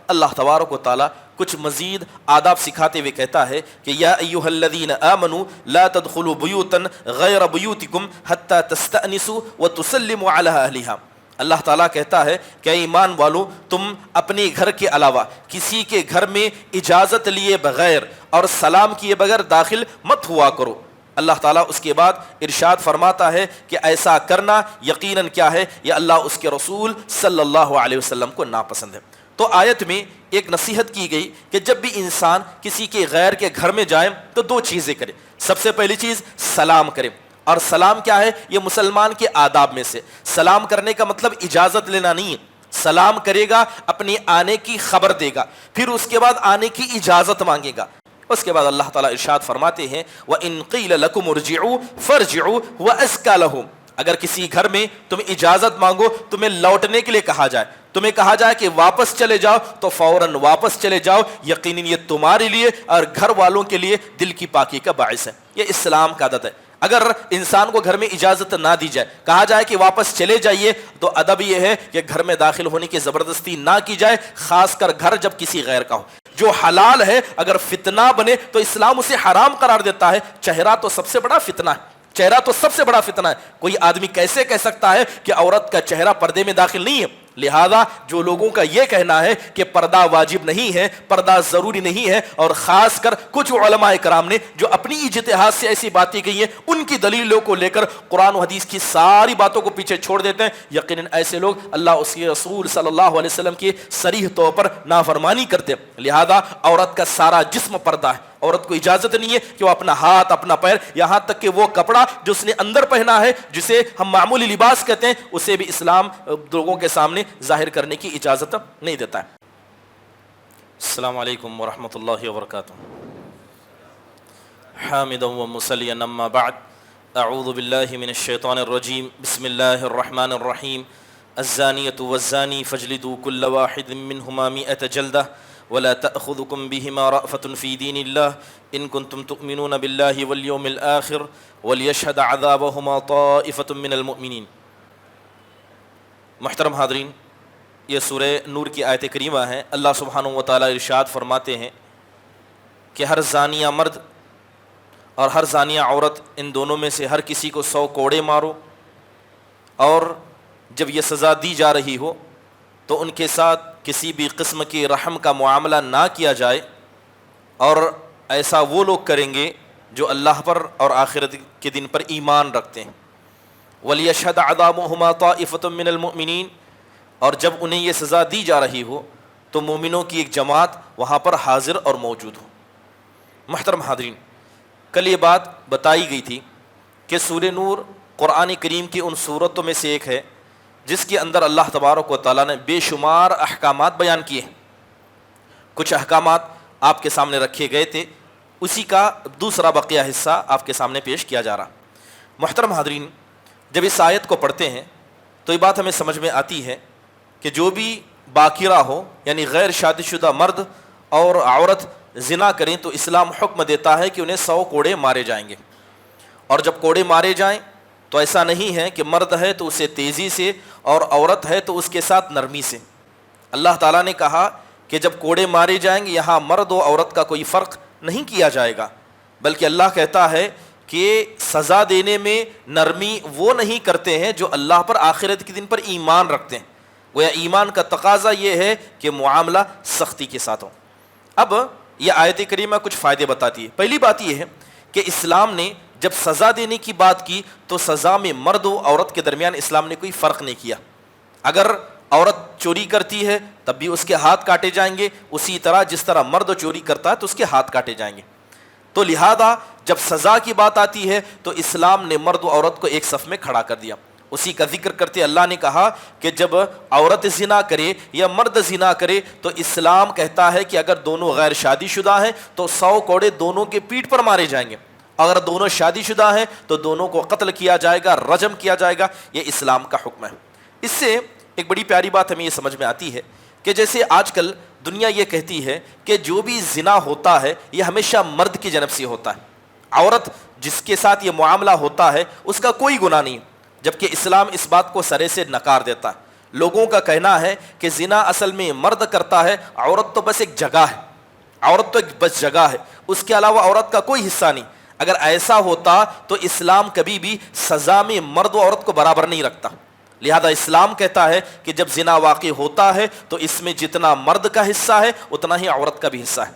اللہ تبارک و تعالیٰ کچھ مزید آداب سکھاتے ہوئے کہتا ہے کہ یا ایھا الذین آمنوا لا تدخلوا بیوتا غیر بیوتکم حتی تستأنسوا وتسلموا علی اہلھا۔ اللہ تعالیٰ کہتا ہے کہ ایمان والو، تم اپنے گھر کے علاوہ کسی کے گھر میں اجازت لیے بغیر اور سلام کیے بغیر داخل مت ہوا کرو۔ اللہ تعالیٰ اس کے بعد ارشاد فرماتا ہے کہ ایسا کرنا یقیناً کیا ہے، یہ اللہ اس کے رسول صلی اللہ علیہ وسلم کو ناپسند ہے۔ تو آیت میں ایک نصیحت کی گئی کہ جب بھی انسان کسی کے غیر کے گھر میں جائے تو دو چیزیں کرے۔ سب سے پہلی چیز سلام کرے، اور سلام کیا ہے؟ یہ مسلمان کے آداب میں سے۔ سلام کرنے کا مطلب اجازت لینا نہیں ہے، سلام کرے گا، اپنے آنے کی خبر دے گا، پھر اس کے بعد آنے کی اجازت مانگے گا۔ اس کے بعد اللہ تعالیٰ ارشاد فرماتے ہیں وَإِن قِيلَ لَكُمُ ارْجِعُوا فَارْجِعُوا وَأَزْكَىٰ لَهُمْ۔ اگر کسی گھر میں تم اجازت مانگو، تمہیں لوٹنے کے لیے کہا جائے، تمہیں کہا جائے کہ واپس چلے جاؤ، تو فوراً واپس چلے جاؤ، یقیناً یہ تمہارے لیے اور گھر والوں کے لیے دل کی پاکی کا باعث ہے۔ یہ اسلام کا عادت ہے۔ اگر انسان کو گھر میں اجازت نہ دی جائے، کہا جائے کہ واپس چلے جائیے، تو ادب یہ ہے کہ گھر میں داخل ہونے کی زبردستی نہ کی جائے، خاص کر گھر جب کسی غیر کا ہو۔ جو حلال ہے اگر فتنہ بنے تو اسلام اسے حرام قرار دیتا ہے۔ چہرہ تو سب سے بڑا فتنہ ہے، چہرہ تو سب سے بڑا فتنہ ہے۔ کوئی آدمی کیسے کہہ سکتا ہے کہ عورت کا چہرہ پردے میں داخل نہیں ہے؟ لہذا جو لوگوں کا یہ کہنا ہے کہ پردہ واجب نہیں ہے، پردہ ضروری نہیں ہے، اور خاص کر کچھ علماء کرام نے جو اپنی اجتہاد سے ایسی باتیں کہی ہیں، ان کی دلیلوں کو لے کر قرآن و حدیث کی ساری باتوں کو پیچھے چھوڑ دیتے ہیں، یقیناً ایسے لوگ اللہ اس کے رسول صلی اللہ علیہ وسلم کی صریح طور پر نافرمانی کرتے ہیں۔ لہذا عورت کا سارا جسم پردہ ہے، عورت کو اجازت نہیں ہے کہ وہ اپنا ہاتھ، اپنا پیر، یہاں تک کہ وہ کپڑا جو اس نے اندر پہنا ہے، جسے ہم معمولی لباس کہتے ہیں، اسے بھی اسلام لوگوں کے سامنے ظاہر کرنے کی اجازت نہیں دیتا ہے۔ السلام علیکم ورحمۃ اللہ وبرکاتہ۔ حامدا و مصلیا اما بعد، اعوذ باللہ من الشیطان الرجیم، بسم اللہ الرحمن الرحیم۔ الزانیۃ والزانی فاجلدوا کل واحد منہما 100 جلدہ ولا تأخذكم بهما رأفة في دين الله إن كنتم تؤمنون بالله واليوم الآخر وليشهد عذابهما طائفة من المؤمنين۔ محترم حاضرین، یہ سورہ نور کی آیت کریمہ ہے۔ اللہ سبحانہ و تعالیٰ ارشاد فرماتے ہیں کہ ہر زانیہ مرد اور ہر زانیہ عورت، ان دونوں میں سے ہر کسی کو 100 کوڑے مارو، اور جب یہ سزا دی جا رہی ہو تو ان کے ساتھ کسی بھی قسم کی رحم کا معاملہ نہ کیا جائے، اور ایسا وہ لوگ کریں گے جو اللہ پر اور آخرت کے دن پر ایمان رکھتے ہیں۔ وَلْيَشْهَدْ عَذَابَهُمَا طَائِفَةٌ مِّنَ الْمُؤْمِنِينَ، اور جب انہیں یہ سزا دی جا رہی ہو تو مومنوں کی ایک جماعت وہاں پر حاضر اور موجود ہو۔ محترم حاضرین، کل یہ بات بتائی گئی تھی کہ سورہ نور قرآن کریم کی ان صورتوں میں سے ایک ہے جس کے اندر اللہ تبارک و تعالیٰ نے بے شمار احکامات بیان کیے ہیں۔ کچھ احکامات آپ کے سامنے رکھے گئے تھے، اسی کا دوسرا بقیہ حصہ آپ کے سامنے پیش کیا جا رہا۔ محترم حاضرین، جب اس آیت کو پڑھتے ہیں تو یہ بات ہمیں سمجھ میں آتی ہے کہ جو بھی باکرہ ہو، یعنی غیر شادی شدہ مرد اور عورت زنا کریں تو اسلام حکم دیتا ہے کہ انہیں 100 کوڑے مارے جائیں گے۔ اور جب کوڑے مارے جائیں تو ایسا نہیں ہے کہ مرد ہے تو اسے تیزی سے اور عورت ہے تو اس کے ساتھ نرمی سے۔ اللہ تعالیٰ نے کہا کہ جب کوڑے مارے جائیں گے یہاں مرد و عورت کا کوئی فرق نہیں کیا جائے گا، بلکہ اللہ کہتا ہے کہ سزا دینے میں نرمی وہ نہیں کرتے ہیں جو اللہ پر آخرت کے دن پر ایمان رکھتے ہیں۔ گویا ایمان کا تقاضا یہ ہے کہ معاملہ سختی کے ساتھ ہو۔ اب یہ آیت کریمہ کچھ فائدے بتاتی ہے۔ پہلی بات یہ ہے کہ اسلام نے جب سزا دینے کی بات کی تو سزا میں مرد و عورت کے درمیان اسلام نے کوئی فرق نہیں کیا۔ اگر عورت چوری کرتی ہے تب بھی اس کے ہاتھ کاٹے جائیں گے، اسی طرح جس طرح مرد چوری کرتا ہے تو اس کے ہاتھ کاٹے جائیں گے۔ تو لہذا جب سزا کی بات آتی ہے تو اسلام نے مرد و عورت کو ایک صف میں کھڑا کر دیا۔ اسی کا ذکر کرتے اللہ نے کہا کہ جب عورت زنا کرے یا مرد زنا کرے تو اسلام کہتا ہے کہ اگر دونوں غیر شادی شدہ ہیں تو 100 کوڑے دونوں کے پیٹھ پر مارے جائیں گے، اگر دونوں شادی شدہ ہیں تو دونوں کو قتل کیا جائے گا، رجم کیا جائے گا۔ یہ اسلام کا حکم ہے۔ اس سے ایک بڑی پیاری بات ہمیں یہ سمجھ میں آتی ہے کہ جیسے آج کل دنیا یہ کہتی ہے کہ جو بھی زنا ہوتا ہے یہ ہمیشہ مرد کی جانب سے ہوتا ہے، عورت جس کے ساتھ یہ معاملہ ہوتا ہے اس کا کوئی گناہ نہیں، جبکہ اسلام اس بات کو سرے سے نکار دیتا ہے۔ لوگوں کا کہنا ہے کہ زنا اصل میں مرد کرتا ہے، عورت تو بس ایک جگہ ہے، عورت تو ایک بس جگہ ہے، اس کے علاوہ عورت کا کوئی حصہ نہیں۔ اگر ایسا ہوتا تو اسلام کبھی بھی سزا میں مرد و عورت کو برابر نہیں رکھتا۔ لہذا اسلام کہتا ہے کہ جب زنا واقع ہوتا ہے تو اس میں جتنا مرد کا حصہ ہے اتنا ہی عورت کا بھی حصہ ہے۔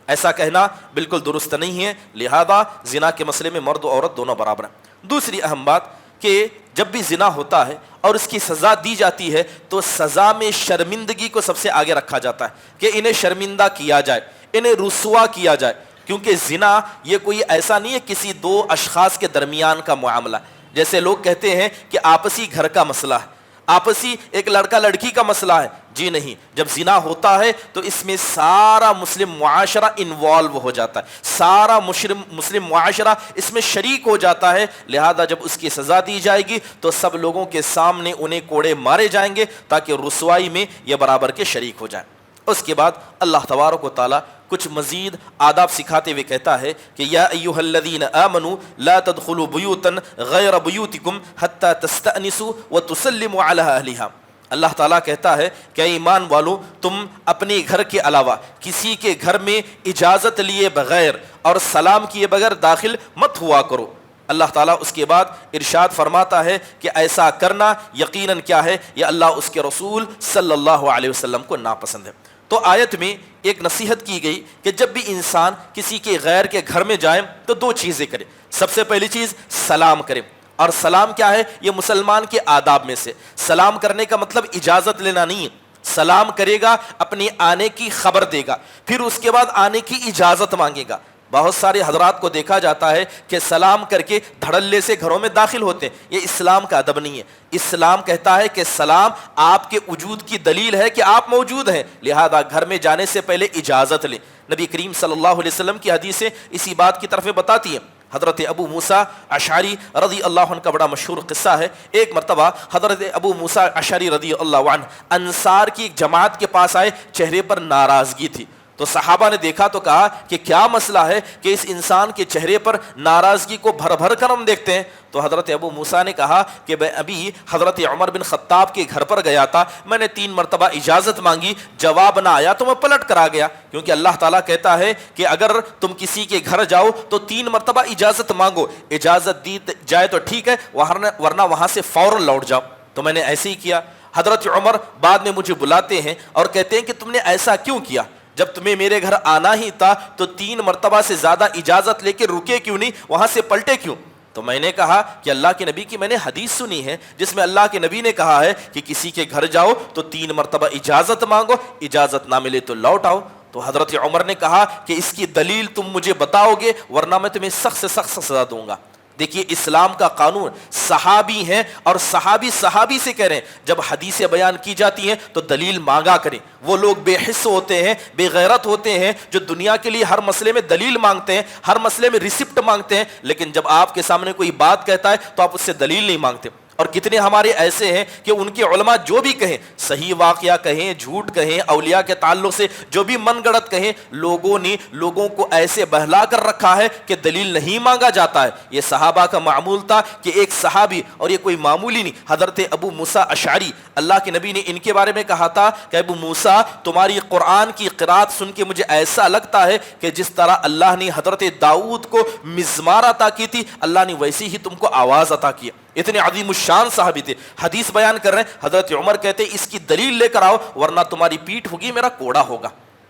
ایسا کہنا بالکل درست نہیں ہے، لہذا زنا کے مسئلے میں مرد و عورت دونوں برابر ہیں۔ دوسری اہم بات کہ جب بھی زنا ہوتا ہے اور اس کی سزا دی جاتی ہے تو سزا میں شرمندگی کو سب سے آگے رکھا جاتا ہے کہ انہیں شرمندہ کیا جائے، انہیں رسوا کیا جائے، کیونکہ زنا یہ کوئی ایسا نہیں ہے کسی دو اشخاص کے درمیان کا معاملہ، جیسے لوگ کہتے ہیں کہ آپسی گھر کا مسئلہ ہے، آپسی ایک لڑکا لڑکی کا مسئلہ ہے۔ جی نہیں، جب زنا ہوتا ہے تو اس میں سارا مسلم معاشرہ انوالو ہو جاتا ہے، سارا مسلم معاشرہ اس میں شریک ہو جاتا ہے، لہذا جب اس کی سزا دی جائے گی تو سب لوگوں کے سامنے انہیں کوڑے مارے جائیں گے تاکہ رسوائی میں یہ برابر کے شریک ہو جائیں۔ اس کے بعد اللہ تبارک و تعالیٰ کچھ مزید آداب سکھاتے ہوئے کہتا ہے کہ یا ایھا الذین آمنوا لا تدخلوا بیوتا غیر بیوتکم حتی تستأنسوا وتسلموا علی اہلھا۔ اللہ تعالیٰ کہتا ہے کہ ایمان والو، تم اپنے گھر کے علاوہ کسی کے گھر میں اجازت لیے بغیر اور سلام کیے بغیر داخل مت ہوا کرو۔ اللہ تعالیٰ اس کے بعد ارشاد فرماتا ہے کہ ایسا کرنا یقیناً کیا ہے، یہ اللہ اس کے رسول صلی اللہ علیہ وسلم کو ناپسند ہے۔ تو آیت میں ایک نصیحت کی گئی کہ جب بھی انسان کسی کے غیر کے گھر میں جائے تو دو چیزیں کرے۔ سب سے پہلی چیز سلام کرے، اور سلام کیا ہے؟ یہ مسلمان کے آداب میں سے۔ سلام کرنے کا مطلب اجازت لینا نہیں ہے، سلام کرے گا اپنے آنے کی خبر دے گا، پھر اس کے بعد آنے کی اجازت مانگے گا۔ بہت سارے حضرات کو دیکھا جاتا ہے کہ سلام کر کے دھڑلے سے گھروں میں داخل ہوتے ہیں، یہ اسلام کا ادب نہیں ہے۔ اسلام کہتا ہے کہ سلام آپ کے وجود کی دلیل ہے کہ آپ موجود ہیں، لہذا گھر میں جانے سے پہلے اجازت لیں۔ نبی کریم صلی اللہ علیہ وسلم کی حدیثیں اسی بات کی طرف بتاتی ہیں۔ حضرت ابو موسیٰ اشعری رضی اللہ عنہ کا بڑا مشہور قصہ ہے۔ ایک مرتبہ حضرت ابو موسیٰ اشعری رضی اللہ عنہ انصار کی ایک جماعت کے پاس آئے، چہرے پر ناراضگی تھی۔ تو صحابہ نے دیکھا تو کہا کہ کیا مسئلہ ہے کہ اس انسان کے چہرے پر ناراضگی کو بھر بھر کر ہم دیکھتے ہیں؟ تو حضرت ابو موسیٰ نے کہا کہ میں ابھی حضرت عمر بن خطاب کے گھر پر گیا تھا، میں نے 3 مرتبہ اجازت مانگی، جواب نہ آیا تو میں پلٹ کر آ گیا، کیونکہ اللہ تعالیٰ کہتا ہے کہ اگر تم کسی کے گھر جاؤ تو 3 مرتبہ اجازت مانگو، اجازت دی جائے تو ٹھیک ہے، ورنہ وہاں سے فوراً لوٹ جاؤ۔ تو میں نے ایسے ہی کیا۔ حضرت عمر بعد میں مجھے بلاتے ہیں اور کہتے ہیں کہ تم نے ایسا کیوں کیا؟ جب تمہیں میرے گھر آنا ہی تھا تو 3 مرتبہ سے زیادہ اجازت لے کے رکے کیوں نہیں، وہاں سے پلٹے کیوں؟ تو میں نے کہا کہ اللہ کے نبی کی میں نے حدیث سنی ہے جس میں اللہ کے نبی نے کہا ہے کہ کسی کے گھر جاؤ تو 3 مرتبہ اجازت مانگو، اجازت نہ ملے تو لوٹ آؤ۔ تو حضرت عمر نے کہا کہ اس کی دلیل تم مجھے بتاؤ گے ورنہ میں تمہیں سخت سے سخت سزا دوں گا۔ دیکھیے اسلام کا قانون، صحابی ہیں اور صحابی سے کہہ رہے ہیں جب حدیثیں بیان کی جاتی ہیں تو دلیل مانگا کریں۔ وہ لوگ بے حس ہوتے ہیں، بے غیرت ہوتے ہیں جو دنیا کے لیے ہر مسئلے میں دلیل مانگتے ہیں، ہر مسئلے میں ریسپٹ مانگتے ہیں، لیکن جب آپ کے سامنے کوئی بات کہتا ہے تو آپ اس سے دلیل نہیں مانگتے۔ اور کتنے ہمارے ایسے ہیں کہ ان کے علماء جو بھی کہیں، صحیح واقعہ کہیں، جھوٹ کہیں، اولیاء کے تعلق سے جو بھی من گڑت کہیں، لوگوں نے لوگوں کو ایسے بہلا کر رکھا ہے کہ دلیل نہیں مانگا جاتا ہے۔ یہ صحابہ کا معمول تھا کہ ایک صحابی، اور یہ کوئی معمولی نہیں، حضرت ابو موسیٰ اشعری، اللہ کے نبی نے ان کے بارے میں کہا تھا کہ ابو موسیٰ تمہاری قرآن کی قرات سن کے مجھے ایسا لگتا ہے کہ جس طرح اللہ نے حضرت داؤد کو مزمار عطا کی تھی، اللہ نے ویسی ہی تم کو آواز عطا کی۔ اتنے عظیم الشان صحابی تھے، حدیث بیان کر رہے ہیں۔ حضرت عمر کہتے اس کی دلیل لے کر آؤ ورنہ تمہاری پیٹھ ہوگی، میرا کوڑا ہوگا۔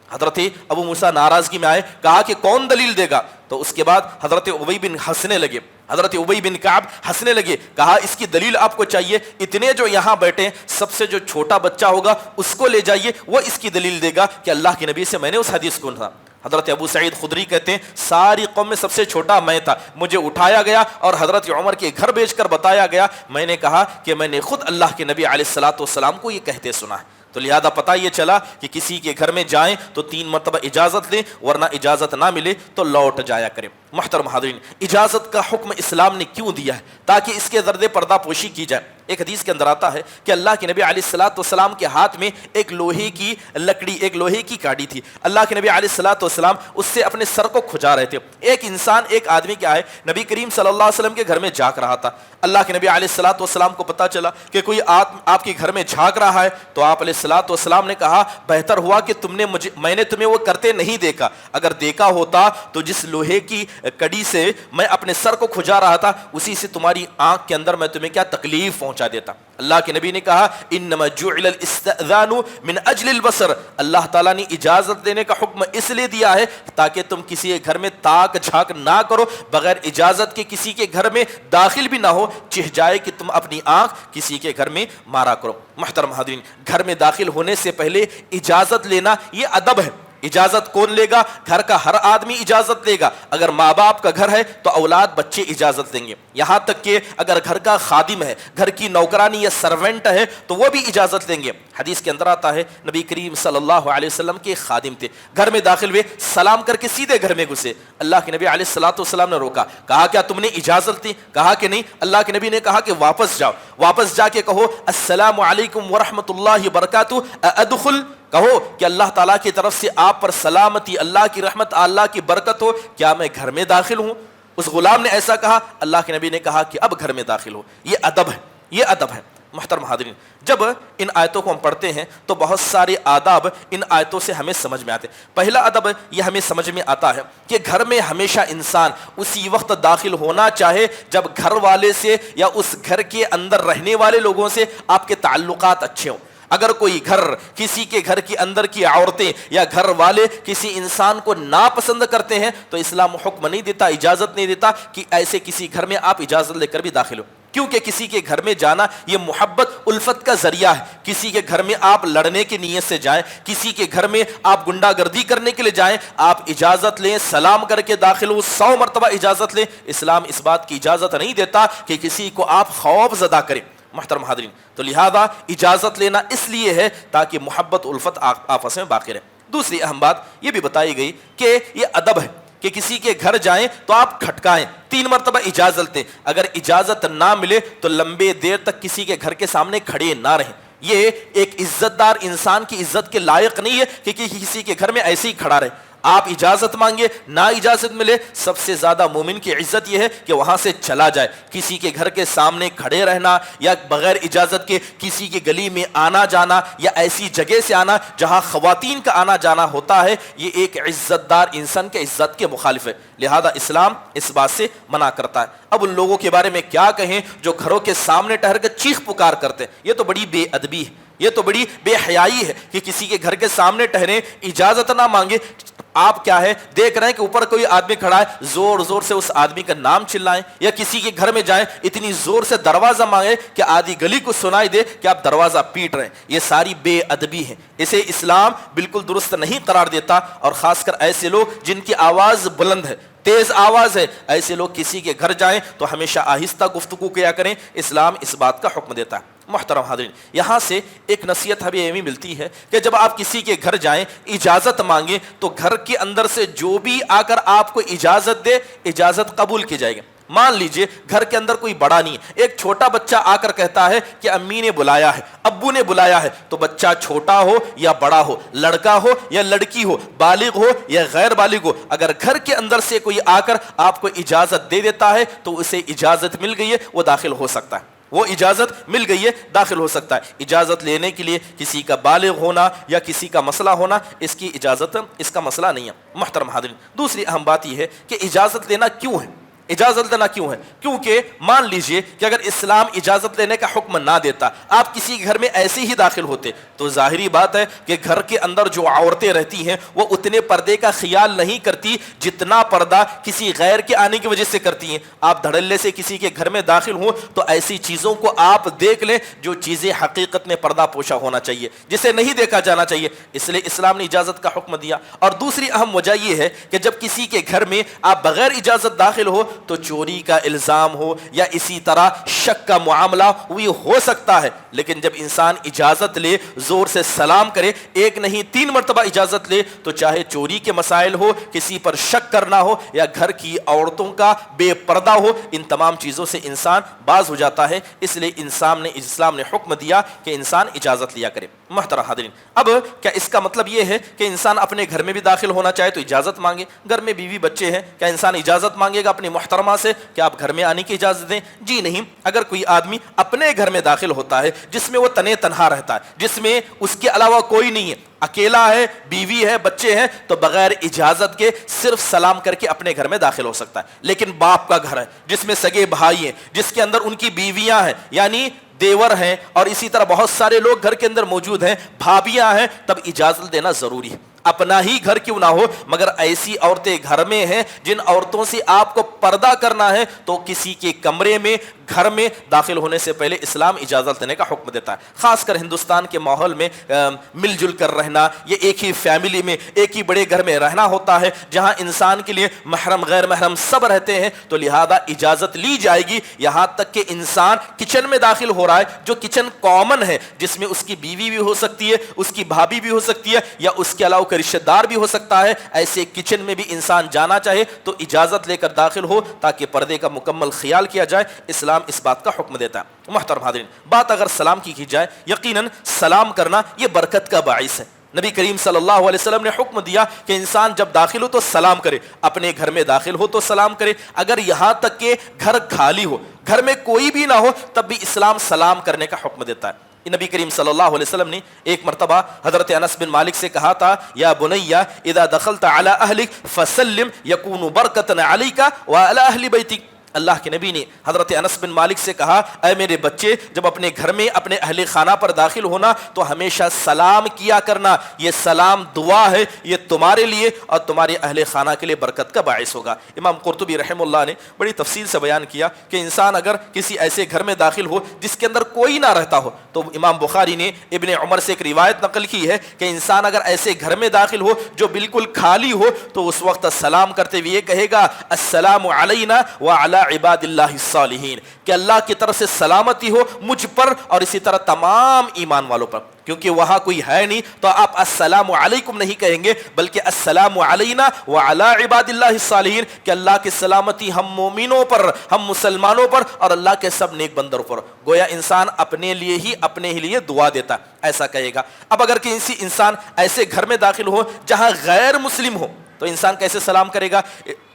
حضرت ابو موسیٰ ناراضگی میں آئے، کہا کہ کون دلیل دے گا؟ تو اس کے بعد حضرت ابی بن ہنسنے لگے، حضرت ابی بن کعب ہنسنے لگے، کہا اس کی دلیل آپ کو چاہیے، اتنے جو یہاں بیٹھے سب سے جو چھوٹا بچہ ہوگا اس کو لے جائیے، وہ اس کی دلیل دے گا کہ اللہ کے نبی سے میں نے اس حدیث کو سنا۔ حضرت ابو سعید خدری کہتے ہیں ساری قوم میں سب سے چھوٹا میں تھا، مجھے اٹھایا گیا اور حضرت عمر کے گھر بھیج کر بتایا گیا، میں نے کہا کہ میں نے خود اللہ کے نبی علیہ الصلوۃ والسلام کو یہ کہتے سنا ہے۔ تو لہذا پتہ یہ چلا کہ کسی کے گھر میں جائیں تو 3 مرتبہ اجازت لیں ورنہ اجازت نہ ملے تو لوٹ جایا کریں۔ محترم حاضرین، اجازت کا حکم اسلام نے کیوں دیا ہے؟ تاکہ اس کے زردِ پردہ پوشی کی جائے۔ ایک حدیث کے اندر آتا ہے کہ اللہ کے نبی علیہ الصلوۃ والسلام کے ہاتھ میں ایک لوہے کی لکڑی، ایک لوہے کی کاڑی تھی. اللہ کے نبی علیہ الصلوۃ والسلام اس سے اپنے سر کو کھجا رہے تھے. ایک انسان، ایک آدمی کیا ہے، نبی کریم صلی اللہ علیہ وسلم کے گھر میں جھانک رہا تھا. اللہ کے نبی علیہ الصلوۃ والسلام کو پتہ چلا کہ کوئی آپ کے گھر میں جھانک رہا ہے، تو آپ علیہ الصلوۃ والسلام نے کہا بہتر ہوا کہ میں نے تمہیں وہ کرتے نہیں دیکھا. اگر دیکھا ہوتا تو جس لوہے کی کڑی سے میں اپنے سر کو کھجا رہا تھا اسی سے تمہاری آنکھ کے اندر میں تمہیں کیا تکلیف پہنچا دیتا. اللہ کے نبی نے کہا انما جعل الاستئذان من اجل البصر، اللہ تعالیٰ نے اجازت دینے کا حکم اس لیے دیا ہے تاکہ تم کسی کے گھر میں تاک جھانک نہ کرو، بغیر اجازت کے کسی کے گھر میں داخل بھی نہ ہو، چہ جائے کہ تم اپنی آنکھ کسی کے گھر میں مارا کرو. محترم حاضرین، گھر میں داخل ہونے سے پہلے اجازت لینا یہ ادب ہے. اجازت کون لے گا؟ گھر کا ہر آدمی اجازت لے گا. اگر ماں باپ کا گھر ہے تو اولاد بچے اجازت دیں گے، یہاں تک کہ اگر گھر کا خادم ہے، گھر کی نوکرانی یا سرونٹ ہے تو وہ بھی اجازت لیں گے. حدیث کے اندر آتا ہے نبی کریم صلی اللہ علیہ وسلم کے خادم تھے، گھر میں داخل ہوئے، سلام کر کے سیدھے گھر میں گھسے. اللہ کے نبی علیہ الصلوۃ والسلام نے روکا، کہا کیا تم نے اجازت دی؟ کہا کہ نہیں. اللہ کے نبی نے کہا کہ واپس جاؤ، واپس جا کے کہو السلام علیکم ورحمۃ اللہ وبرکاتہ، ادخل، کہو کہ اللہ تعالیٰ کی طرف سے آپ پر سلامتی، اللہ کی رحمت، اللہ کی برکت ہو، کیا میں گھر میں داخل ہوں؟ اس غلام نے ایسا کہا. اللہ کے نبی نے کہا کہ اب گھر میں داخل ہو. یہ ادب ہے، یہ ادب ہے. محترم حاضرین، جب ان آیتوں کو ہم پڑھتے ہیں تو بہت سارے آداب ان آیتوں سے ہمیں سمجھ میں آتے ہیں. پہلا ادب یہ ہمیں سمجھ میں آتا ہے کہ گھر میں ہمیشہ انسان اسی وقت داخل ہونا چاہے جب گھر والے سے یا اس گھر کے اندر رہنے والے لوگوں سے آپ کے تعلقات اچھے ہوں. اگر کوئی گھر، کسی کے گھر کے اندر کی عورتیں یا گھر والے کسی انسان کو ناپسند کرتے ہیں تو اسلام حکم نہیں دیتا، اجازت نہیں دیتا کہ ایسے کسی گھر میں آپ اجازت لے کر بھی داخل ہو، کیونکہ کسی کے گھر میں جانا یہ محبت الفت کا ذریعہ ہے. کسی کے گھر میں آپ لڑنے کی نیت سے جائیں، کسی کے گھر میں آپ گنڈا گردی کرنے کے لیے جائیں، آپ اجازت لیں، سلام کر کے داخل ہو، 100 مرتبہ اجازت لیں. اسلام اس بات کی اجازت نہیں دیتا کہ کسی کو آپ خوف زدہ کریں. محترم حاضرین، تو لہذا اجازت لینا اس لیے ہے تاکہ محبت الفت آپس میں باقی رہے. دوسری اہم بات یہ بھی بتائی گئی کہ یہ ادب ہے کہ کسی کے گھر جائیں تو آپ کھٹکائیں، 3 مرتبہ اجازت دیں. اگر اجازت نہ ملے تو لمبے دیر تک کسی کے گھر کے سامنے کھڑے نہ رہیں. یہ ایک عزت دار انسان کی عزت کے لائق نہیں ہے کہ کسی کے گھر میں ایسے ہی کھڑا رہے. آپ اجازت مانگے، نہ اجازت ملے، سب سے زیادہ مومن کی عزت یہ ہے کہ وہاں سے چلا جائے. کسی کے گھر کے سامنے کھڑے رہنا یا بغیر اجازت کے کسی کی گلی میں آنا جانا یا ایسی جگہ سے آنا جہاں خواتین کا آنا جانا ہوتا ہے، یہ ایک عزت دار انسان کے عزت کے مخالف ہے. لہذا اسلام اس بات سے منع کرتا ہے. اب ان لوگوں کے بارے میں کیا کہیں جو گھروں کے سامنے ٹہر کر چیخ پکار کرتے ہیں، یہ تو بڑی بے ادبی ہے، یہ تو بڑی بے حیائی ہے کہ کسی کے گھر کے سامنے ٹہریں، اجازت نہ مانگے. آپ کیا ہے دیکھ رہے ہیں کہ اوپر کوئی آدمی کھڑا ہے، زور زور سے اس آدمی کا نام چلائیں، یا کسی کے گھر میں جائیں اتنی زور سے دروازہ مانگے کہ آدھی گلی کو سنائی دے کہ آپ دروازہ پیٹ رہے ہیں. یہ ساری بے ادبی ہے، اسے اسلام بالکل درست نہیں قرار دیتا. اور خاص کر ایسے لوگ جن کی آواز بلند ہے، تیز آواز ہے، ایسے لوگ کسی کے گھر جائیں تو ہمیشہ آہستہ گفتگو کیا کریں. اسلام اس بات کا حکم دیتا ہے. محترم حاضرین، یہاں سے ایک نصیحت ہمیں یہ بھی ملتی ہے کہ جب آپ کسی کے گھر جائیں اجازت مانگیں تو گھر کے اندر سے جو بھی آ کر آپ کو اجازت دے، اجازت قبول کی جائے گی. مان لیجئے گھر کے اندر کوئی بڑا نہیں ہے، ایک چھوٹا بچہ آ کر کہتا ہے کہ امی نے بلایا ہے، ابو نے بلایا ہے، تو بچہ چھوٹا ہو یا بڑا ہو، لڑکا ہو یا لڑکی ہو، بالغ ہو یا غیر بالغ ہو، اگر گھر کے اندر سے کوئی آ کر آپ کو اجازت دے دیتا ہے تو اسے اجازت مل گئی ہے، وہ داخل ہو سکتا ہے. وہ اجازت مل گئی ہے، داخل ہو سکتا ہے. اجازت لینے کے لیے کسی کا بالغ ہونا یا کسی کا مسئلہ ہونا اس کی اجازت، اس کا مسئلہ نہیں ہے. محترم حاضرین، دوسری اہم بات یہ ہے کہ اجازت لینا کیوں ہے. اجازت لینا کیوں ہے؟ کیونکہ مان لیجئے کہ اگر اسلام اجازت لینے کا حکم نہ دیتا، آپ کسی گھر میں ایسے ہی داخل ہوتے تو ظاہری بات ہے کہ گھر کے اندر جو عورتیں رہتی ہیں وہ اتنے پردے کا خیال نہیں کرتی جتنا پردہ کسی غیر کے آنے کی وجہ سے کرتی ہیں. آپ دھڑلے سے کسی کے گھر میں داخل ہوں تو ایسی چیزوں کو آپ دیکھ لیں جو چیزیں حقیقت میں پردہ پوشا ہونا چاہیے، جسے نہیں دیکھا جانا چاہیے. اس لیے اسلام نے اجازت کا حکم دیا. اور دوسری اہم وجہ یہ ہے کہ جب کسی کے گھر میں آپ بغیر اجازت داخل ہو تو چوری کا الزام ہو یا اسی طرح شک کا معاملہ وہی ہو سکتا ہے، لیکن جب انسان اجازت لے، زور سے سلام کرے، ایک نہیں 3 مرتبہ اجازت لے، تو چاہے چوری کے مسائل ہو، کسی پر شک کرنا ہو یا گھر کی عورتوں کا بے پردہ ہو، ان تمام چیزوں سے انسان باز ہو جاتا ہے۔ اس لیے اسلام نے حکم دیا کہ انسان اجازت لیا کرے۔ محترم حاضرین، اب کیا اس کا مطلب یہ ہے کہ انسان اپنے گھر میں بھی داخل ہونا چاہے تو اجازت مانگے؟ گھر میں بیوی بچے ہیں، کیا انسان اجازت مانگے گا اپنی محترمہ سے کہ آپ گھر میں آنے کی اجازت دیں؟ جی نہیں۔ اگر کوئی آدمی اپنے گھر میں داخل ہوتا ہے جس میں وہ تنے تنہا رہتا ہے، جس میں اس کے علاوہ کوئی نہیں ہے، اکیلا ہے، بیوی ہے، بچے ہیں، تو بغیر اجازت کے صرف سلام کر کے اپنے گھر میں داخل ہو سکتا ہے۔ لیکن باپ کا گھر ہے جس میں سگے بھائی ہیں، جس کے اندر ان کی بیویاں ہیں، یعنی دیور ہیں، اور اسی طرح بہت سارے لوگ گھر کے اندر موجود ہیں، بھابیاں ہیں، تب اجازت دینا ضروری ہے۔ اپنا ہی گھر کیوں نہ ہو، مگر ایسی عورتیں گھر میں ہیں جن عورتوں سے آپ کو پردہ کرنا ہے، تو کسی کے کمرے میں، گھر میں داخل ہونے سے پہلے اسلام اجازت دینے کا حکم دیتا ہے۔ خاص کر ہندوستان کے ماحول میں مل جل کر رہنا، یہ ایک ہی فیملی میں، ایک ہی بڑے گھر میں رہنا ہوتا ہے، جہاں انسان کے لیے محرم غیر محرم سب رہتے ہیں، تو لہذا اجازت لی جائے گی۔ یہاں تک کہ انسان کچن میں داخل ہو رہا ہے، جو کچن کامن ہے، جس میں اس کی بیوی بھی ہو سکتی ہے، اس کی بھابھی بھی ہو سکتی ہے، یا اس کے علاوہ رشتہ دار بھی ہو سکتا ہے، ایسے کچن میں بھی انسان جانا چاہے تو اجازت لے کر داخل ہو، تاکہ پردے کا مکمل خیال کیا جائے۔ اسلام اس بات کا حکم دیتا ہے۔ محترم حاضرین، بات اگر سلام کی جائے، یقیناً سلام کرنا یہ برکت کا باعث ہے۔ نبی کریم صلی اللہ علیہ وسلم نے حکم دیا کہ انسان جب داخل ہو تو سلام کرے، اپنے گھر میں داخل ہو تو سلام کرے، اگر یہاں تک کہ گھر خالی ہو، گھر میں کوئی بھی نہ ہو، تب بھی اسلام سلام کرنے کا حکم دیتا ہے۔ نبی کریم صلی اللہ علیہ وسلم نے ایک مرتبہ حضرت انس بن مالک سے کہا تھا، یا بنی اذا دخلت علی اہلک فسلم یکون برکۃ علیک وعلی اہل بیتک۔ اللہ کے نبی نے حضرت انس بن مالک سے کہا، اے میرے بچے، جب اپنے گھر میں اپنے اہل خانہ پر داخل ہونا تو ہمیشہ سلام کیا کرنا، یہ سلام دعا ہے، یہ تمہارے لیے اور تمہارے اہل خانہ کے لیے برکت کا باعث ہوگا۔ امام قرطبی رحمہ اللہ نے بڑی تفصیل سے بیان کیا کہ انسان اگر کسی ایسے گھر میں داخل ہو جس کے اندر کوئی نہ رہتا ہو، تو امام بخاری نے ابن عمر سے ایک روایت نقل کی ہے کہ انسان اگر ایسے گھر میں داخل ہو جو بالکل خالی ہو، تو اس وقت سلام کرتے ہوئے یہ کہے گا، السلام علینا وعلی عباد اللہ الصالحین، کہ اللہ کی طرف سے سلامتی ہو مجھ پر اور اسی طرح تمام ایمان والوں پر۔ کیونکہ وہاں کوئی ہے نہیں تو آپ السلام علیکم نہیں کہیں گے، بلکہ السلام علینا وعلی عباد اللہ الصالحین، کہ اللہ کی سلامتی ہم مومنوں پر، ہم مسلمانوں پر اور اللہ کے سب نیک بندوں پر۔ گویا انسان اپنے ہی لیے دعا دیتا، ایسا کہے گا۔ اب اگر کسی انسان ایسے گھر میں داخل ہو جہاں غیر مسلم ہو تو انسان کیسے سلام کرے گا؟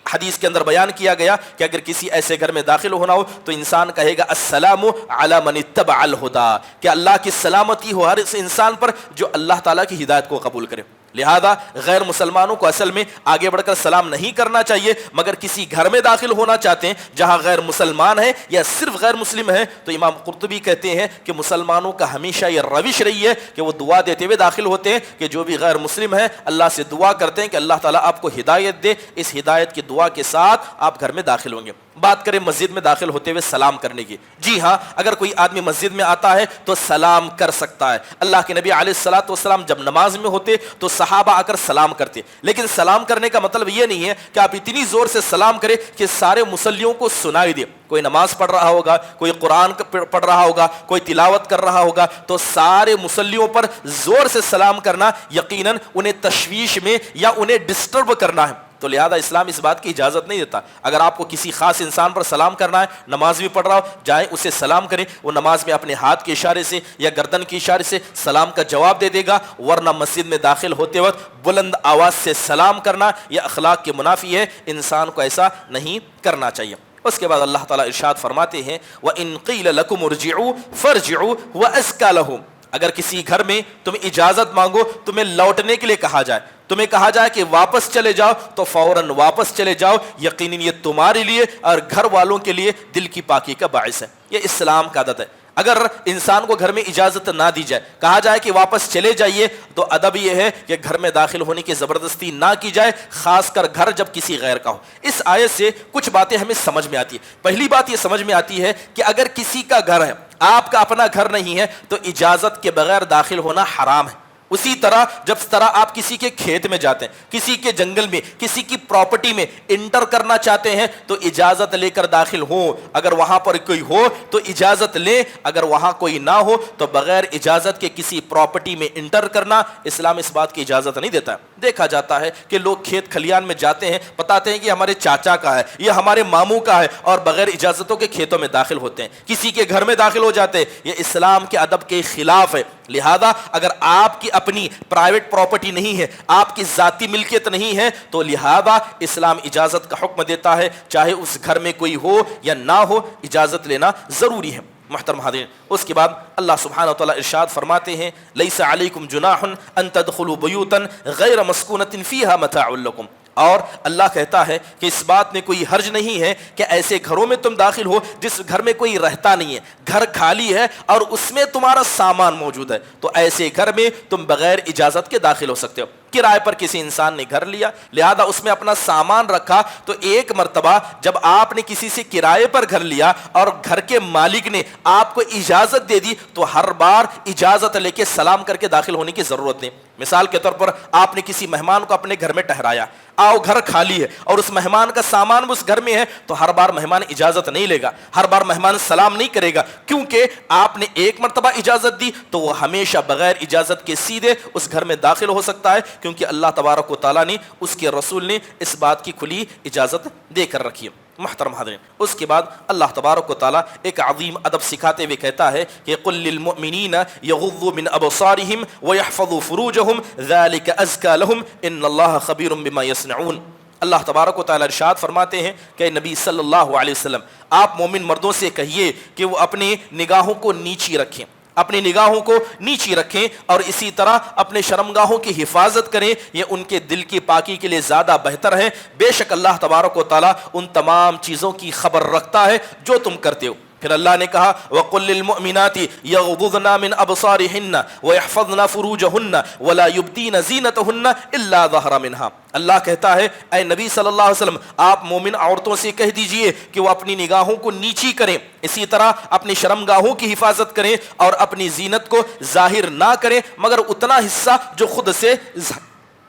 حدیث کے اندر بیان کیا گیا کہ اگر کسی ایسے گھر میں داخل ہونا ہو تو انسان کہے گا السلام علی من اتبع الہدی، کہ اللہ کی سلامتی ہو ہر اس انسان پر جو اللہ تعالیٰ کی ہدایت کو قبول کرے۔ لہذا غیر مسلمانوں کو اصل میں آگے بڑھ کر سلام نہیں کرنا چاہیے، مگر کسی گھر میں داخل ہونا چاہتے ہیں جہاں غیر مسلمان ہے یا صرف غیر مسلم ہے، تو امام قرطبی کہتے ہیں کہ مسلمانوں کا ہمیشہ یہ روش رہی ہے کہ وہ دعا دیتے ہوئے داخل ہوتے ہیں کہ جو بھی غیر مسلم ہے اللہ سے دعا کرتے ہیں کہ اللہ تعالیٰ آپ کو ہدایت دے، اس ہدایت کی دعا کے ساتھ آپ گھر میں داخل ہوں گے۔ بات کریں مسجد میں داخل ہوتے ہوئے سلام کرنے کی، جی ہاں، اگر کوئی آدمی مسجد میں آتا ہے تو سلام کر سکتا ہے۔ اللہ کے نبی علیہ الصلوۃ والسلام جب نماز میں ہوتے تو صحابہ آ کر سلام کرتے، لیکن سلام کرنے کا مطلب یہ نہیں ہے کہ آپ اتنی زور سے سلام کریں کہ سارے مصلیوں کو سنائی دے۔ کوئی نماز پڑھ رہا ہوگا، کوئی قرآن پڑھ رہا ہوگا، کوئی تلاوت کر رہا ہوگا، تو سارے مصلیوں پر زور سے سلام کرنا یقیناً انہیں تشویش میں یا انہیں ڈسٹرب کرنا ہے، تو لہذا اسلام اس بات کی اجازت نہیں دیتا۔ اگر آپ کو کسی خاص انسان پر سلام کرنا ہے، نماز بھی پڑھ رہا ہو، جائیں اسے سلام کریں، وہ نماز میں اپنے ہاتھ کے اشارے سے یا گردن کے اشارے سے سلام کا جواب دے دے گا، ورنہ مسجد میں داخل ہوتے وقت بلند آواز سے سلام کرنا یہ اخلاق کے منافی ہے، انسان کو ایسا نہیں کرنا چاہیے۔ اس کے بعد اللہ تعالیٰ ارشاد فرماتے ہیں وَإِن قِيلَ لَكُمُ ارْجِعُوا فَارْجِعُوا وَأَزْكَىٰ لَهُمْ، اگر کسی گھر میں تم اجازت مانگو، تمہیں لوٹنے کے لیے کہا جائے، تمہیں کہا جائے کہ واپس چلے جاؤ، تو فوراً واپس چلے جاؤ، یقیناً یہ تمہارے لیے اور گھر والوں کے لیے دل کی پاکی کا باعث ہے۔ یہ اسلام کا عادت ہے۔ اگر انسان کو گھر میں اجازت نہ دی جائے، کہا جائے کہ واپس چلے جائیے، تو ادب یہ ہے کہ گھر میں داخل ہونے کی زبردستی نہ کی جائے، خاص کر گھر جب کسی غیر کا ہو۔ اس آیت سے کچھ باتیں ہمیں سمجھ میں آتی ہے۔ پہلی بات یہ سمجھ میں آتی ہے کہ اگر کسی کا گھر ہے، آپ کا اپنا گھر نہیں ہے، تو اجازت کے بغیر داخل ہونا حرام ہے۔ اسی طرح جب طرح آپ کسی کے کھیت میں جاتے ہیں, کسی کے جنگل میں, کسی کی پراپرٹی میں انٹر کرنا چاہتے ہیں تو اجازت لے کر داخل ہوں. اگر وہاں پر کوئی ہو تو اجازت لیں, اگر وہاں کوئی نہ ہو تو بغیر اجازت کے کسی پراپرٹی میں انٹر کرنا اسلام اس بات کی اجازت نہیں دیتا. دیکھا جاتا ہے کہ لوگ کھیت کھلیان میں جاتے ہیں, بتاتے ہیں کہ ہمارے چاچا کا ہے, یہ ہمارے ماموں کا ہے, اور بغیر اجازتوں کے کھیتوں میں داخل ہوتے ہیں, کسی کے گھر میں داخل ہو جاتے ہیں. یہ اسلام کے ادب کے خلاف ہے. لہذا اگر آپ کی اپنی پرائیویٹ پراپرٹی نہیں ہے, آپ کی ذاتی ملکیت نہیں ہے, تو لہذا اسلام اجازت کا حکم دیتا ہے, چاہے اس گھر میں کوئی ہو یا نہ ہو, اجازت لینا ضروری ہے. محترم حاضرین, اس کے بعد اللہ سبحانہ وتعالی ارشاد فرماتے ہیں لیس علیکم جناح ان تدخلوا بیوتا غیر مسکونۃ فیہا متاع لکم. اور اللہ کہتا ہے کہ اس بات میں کوئی حرج نہیں ہے کہ ایسے گھروں میں تم داخل ہو جس گھر میں کوئی رہتا نہیں ہے, گھر خالی ہے اور اس میں تمہارا سامان موجود ہے, تو ایسے گھر میں تم بغیر اجازت کے داخل ہو سکتے ہو. کرائے پر کسی انسان نے گھر لیا, لہذا اس میں اپنا سامان رکھا, تو ایک مرتبہ جب آپ نے کسی سے کرائے پر گھر لیا اور گھر کے مالک نے آپ کو اجازت دے دی, تو ہر بار اجازت لے کے سلام کر کے داخل ہونے کی ضرورت نہیں. مثال کے طور پر آپ نے کسی مہمان کو اپنے گھر میں ٹھہرایا, آؤ گھر خالی ہے اور اس مہمان کا سامان اس گھر میں ہے, تو ہر بار مہمان اجازت نہیں لے گا, ہر بار مہمان سلام نہیں کرے گا, کیونکہ آپ نے ایک مرتبہ اجازت دی تو وہ ہمیشہ بغیر اجازت کے سیدھے اس گھر میں داخل ہو سکتا ہے, کیونکہ اللہ تبارک و تعالیٰ نے, اس کے رسول نے اس بات کی کھلی اجازت دے کر رکھی ہے. محترم حاضرین, اس کے بعد اللہ تبارک و تعالیٰ ایک عظیم ادب سکھاتے ہوئے کہتا ہے کہ قل للمؤمنین یغضوا من ابصارہم ویحفظوا فروجہم ذلک ازکی لہم ان اللہ خبیر بما یصنعون. اللہ تبارک و تعالیٰ ارشاد فرماتے ہیں کہ نبی صلی اللہ علیہ وسلم, آپ مومن مردوں سے کہیے کہ وہ اپنی نگاہوں کو نیچی رکھیں, اپنی نگاہوں کو نیچی رکھیں, اور اسی طرح اپنے شرمگاہوں کی حفاظت کریں, یہ ان کے دل کی پاکی کے لیے زیادہ بہتر ہے. بے شک اللہ تبارک و تعالیٰ ان تمام چیزوں کی خبر رکھتا ہے جو تم کرتے ہو. پھر اللہ نے کہا وَقُلْ لِلْمُؤْمِنَاتِ يَغْضُضْنَ مِنْ أَبْصَارِهِنَّ وَيَحْفَظْنَ فُرُوجَهُنَّ وَلَا يُبْدِينَ زِينَتَهُنَّ إِلَّا ظَهْرَ مِنْهَا. اللہ کہتا ہے اے نبی صلی اللہ علیہ وسلم, آپ مومن عورتوں سے کہہ دیجئے کہ وہ اپنی نگاہوں کو نیچی کریں, اسی طرح اپنی شرمگاہوں کی حفاظت کریں اور اپنی زینت کو ظاہر نہ کریں مگر اتنا حصہ جو خود سے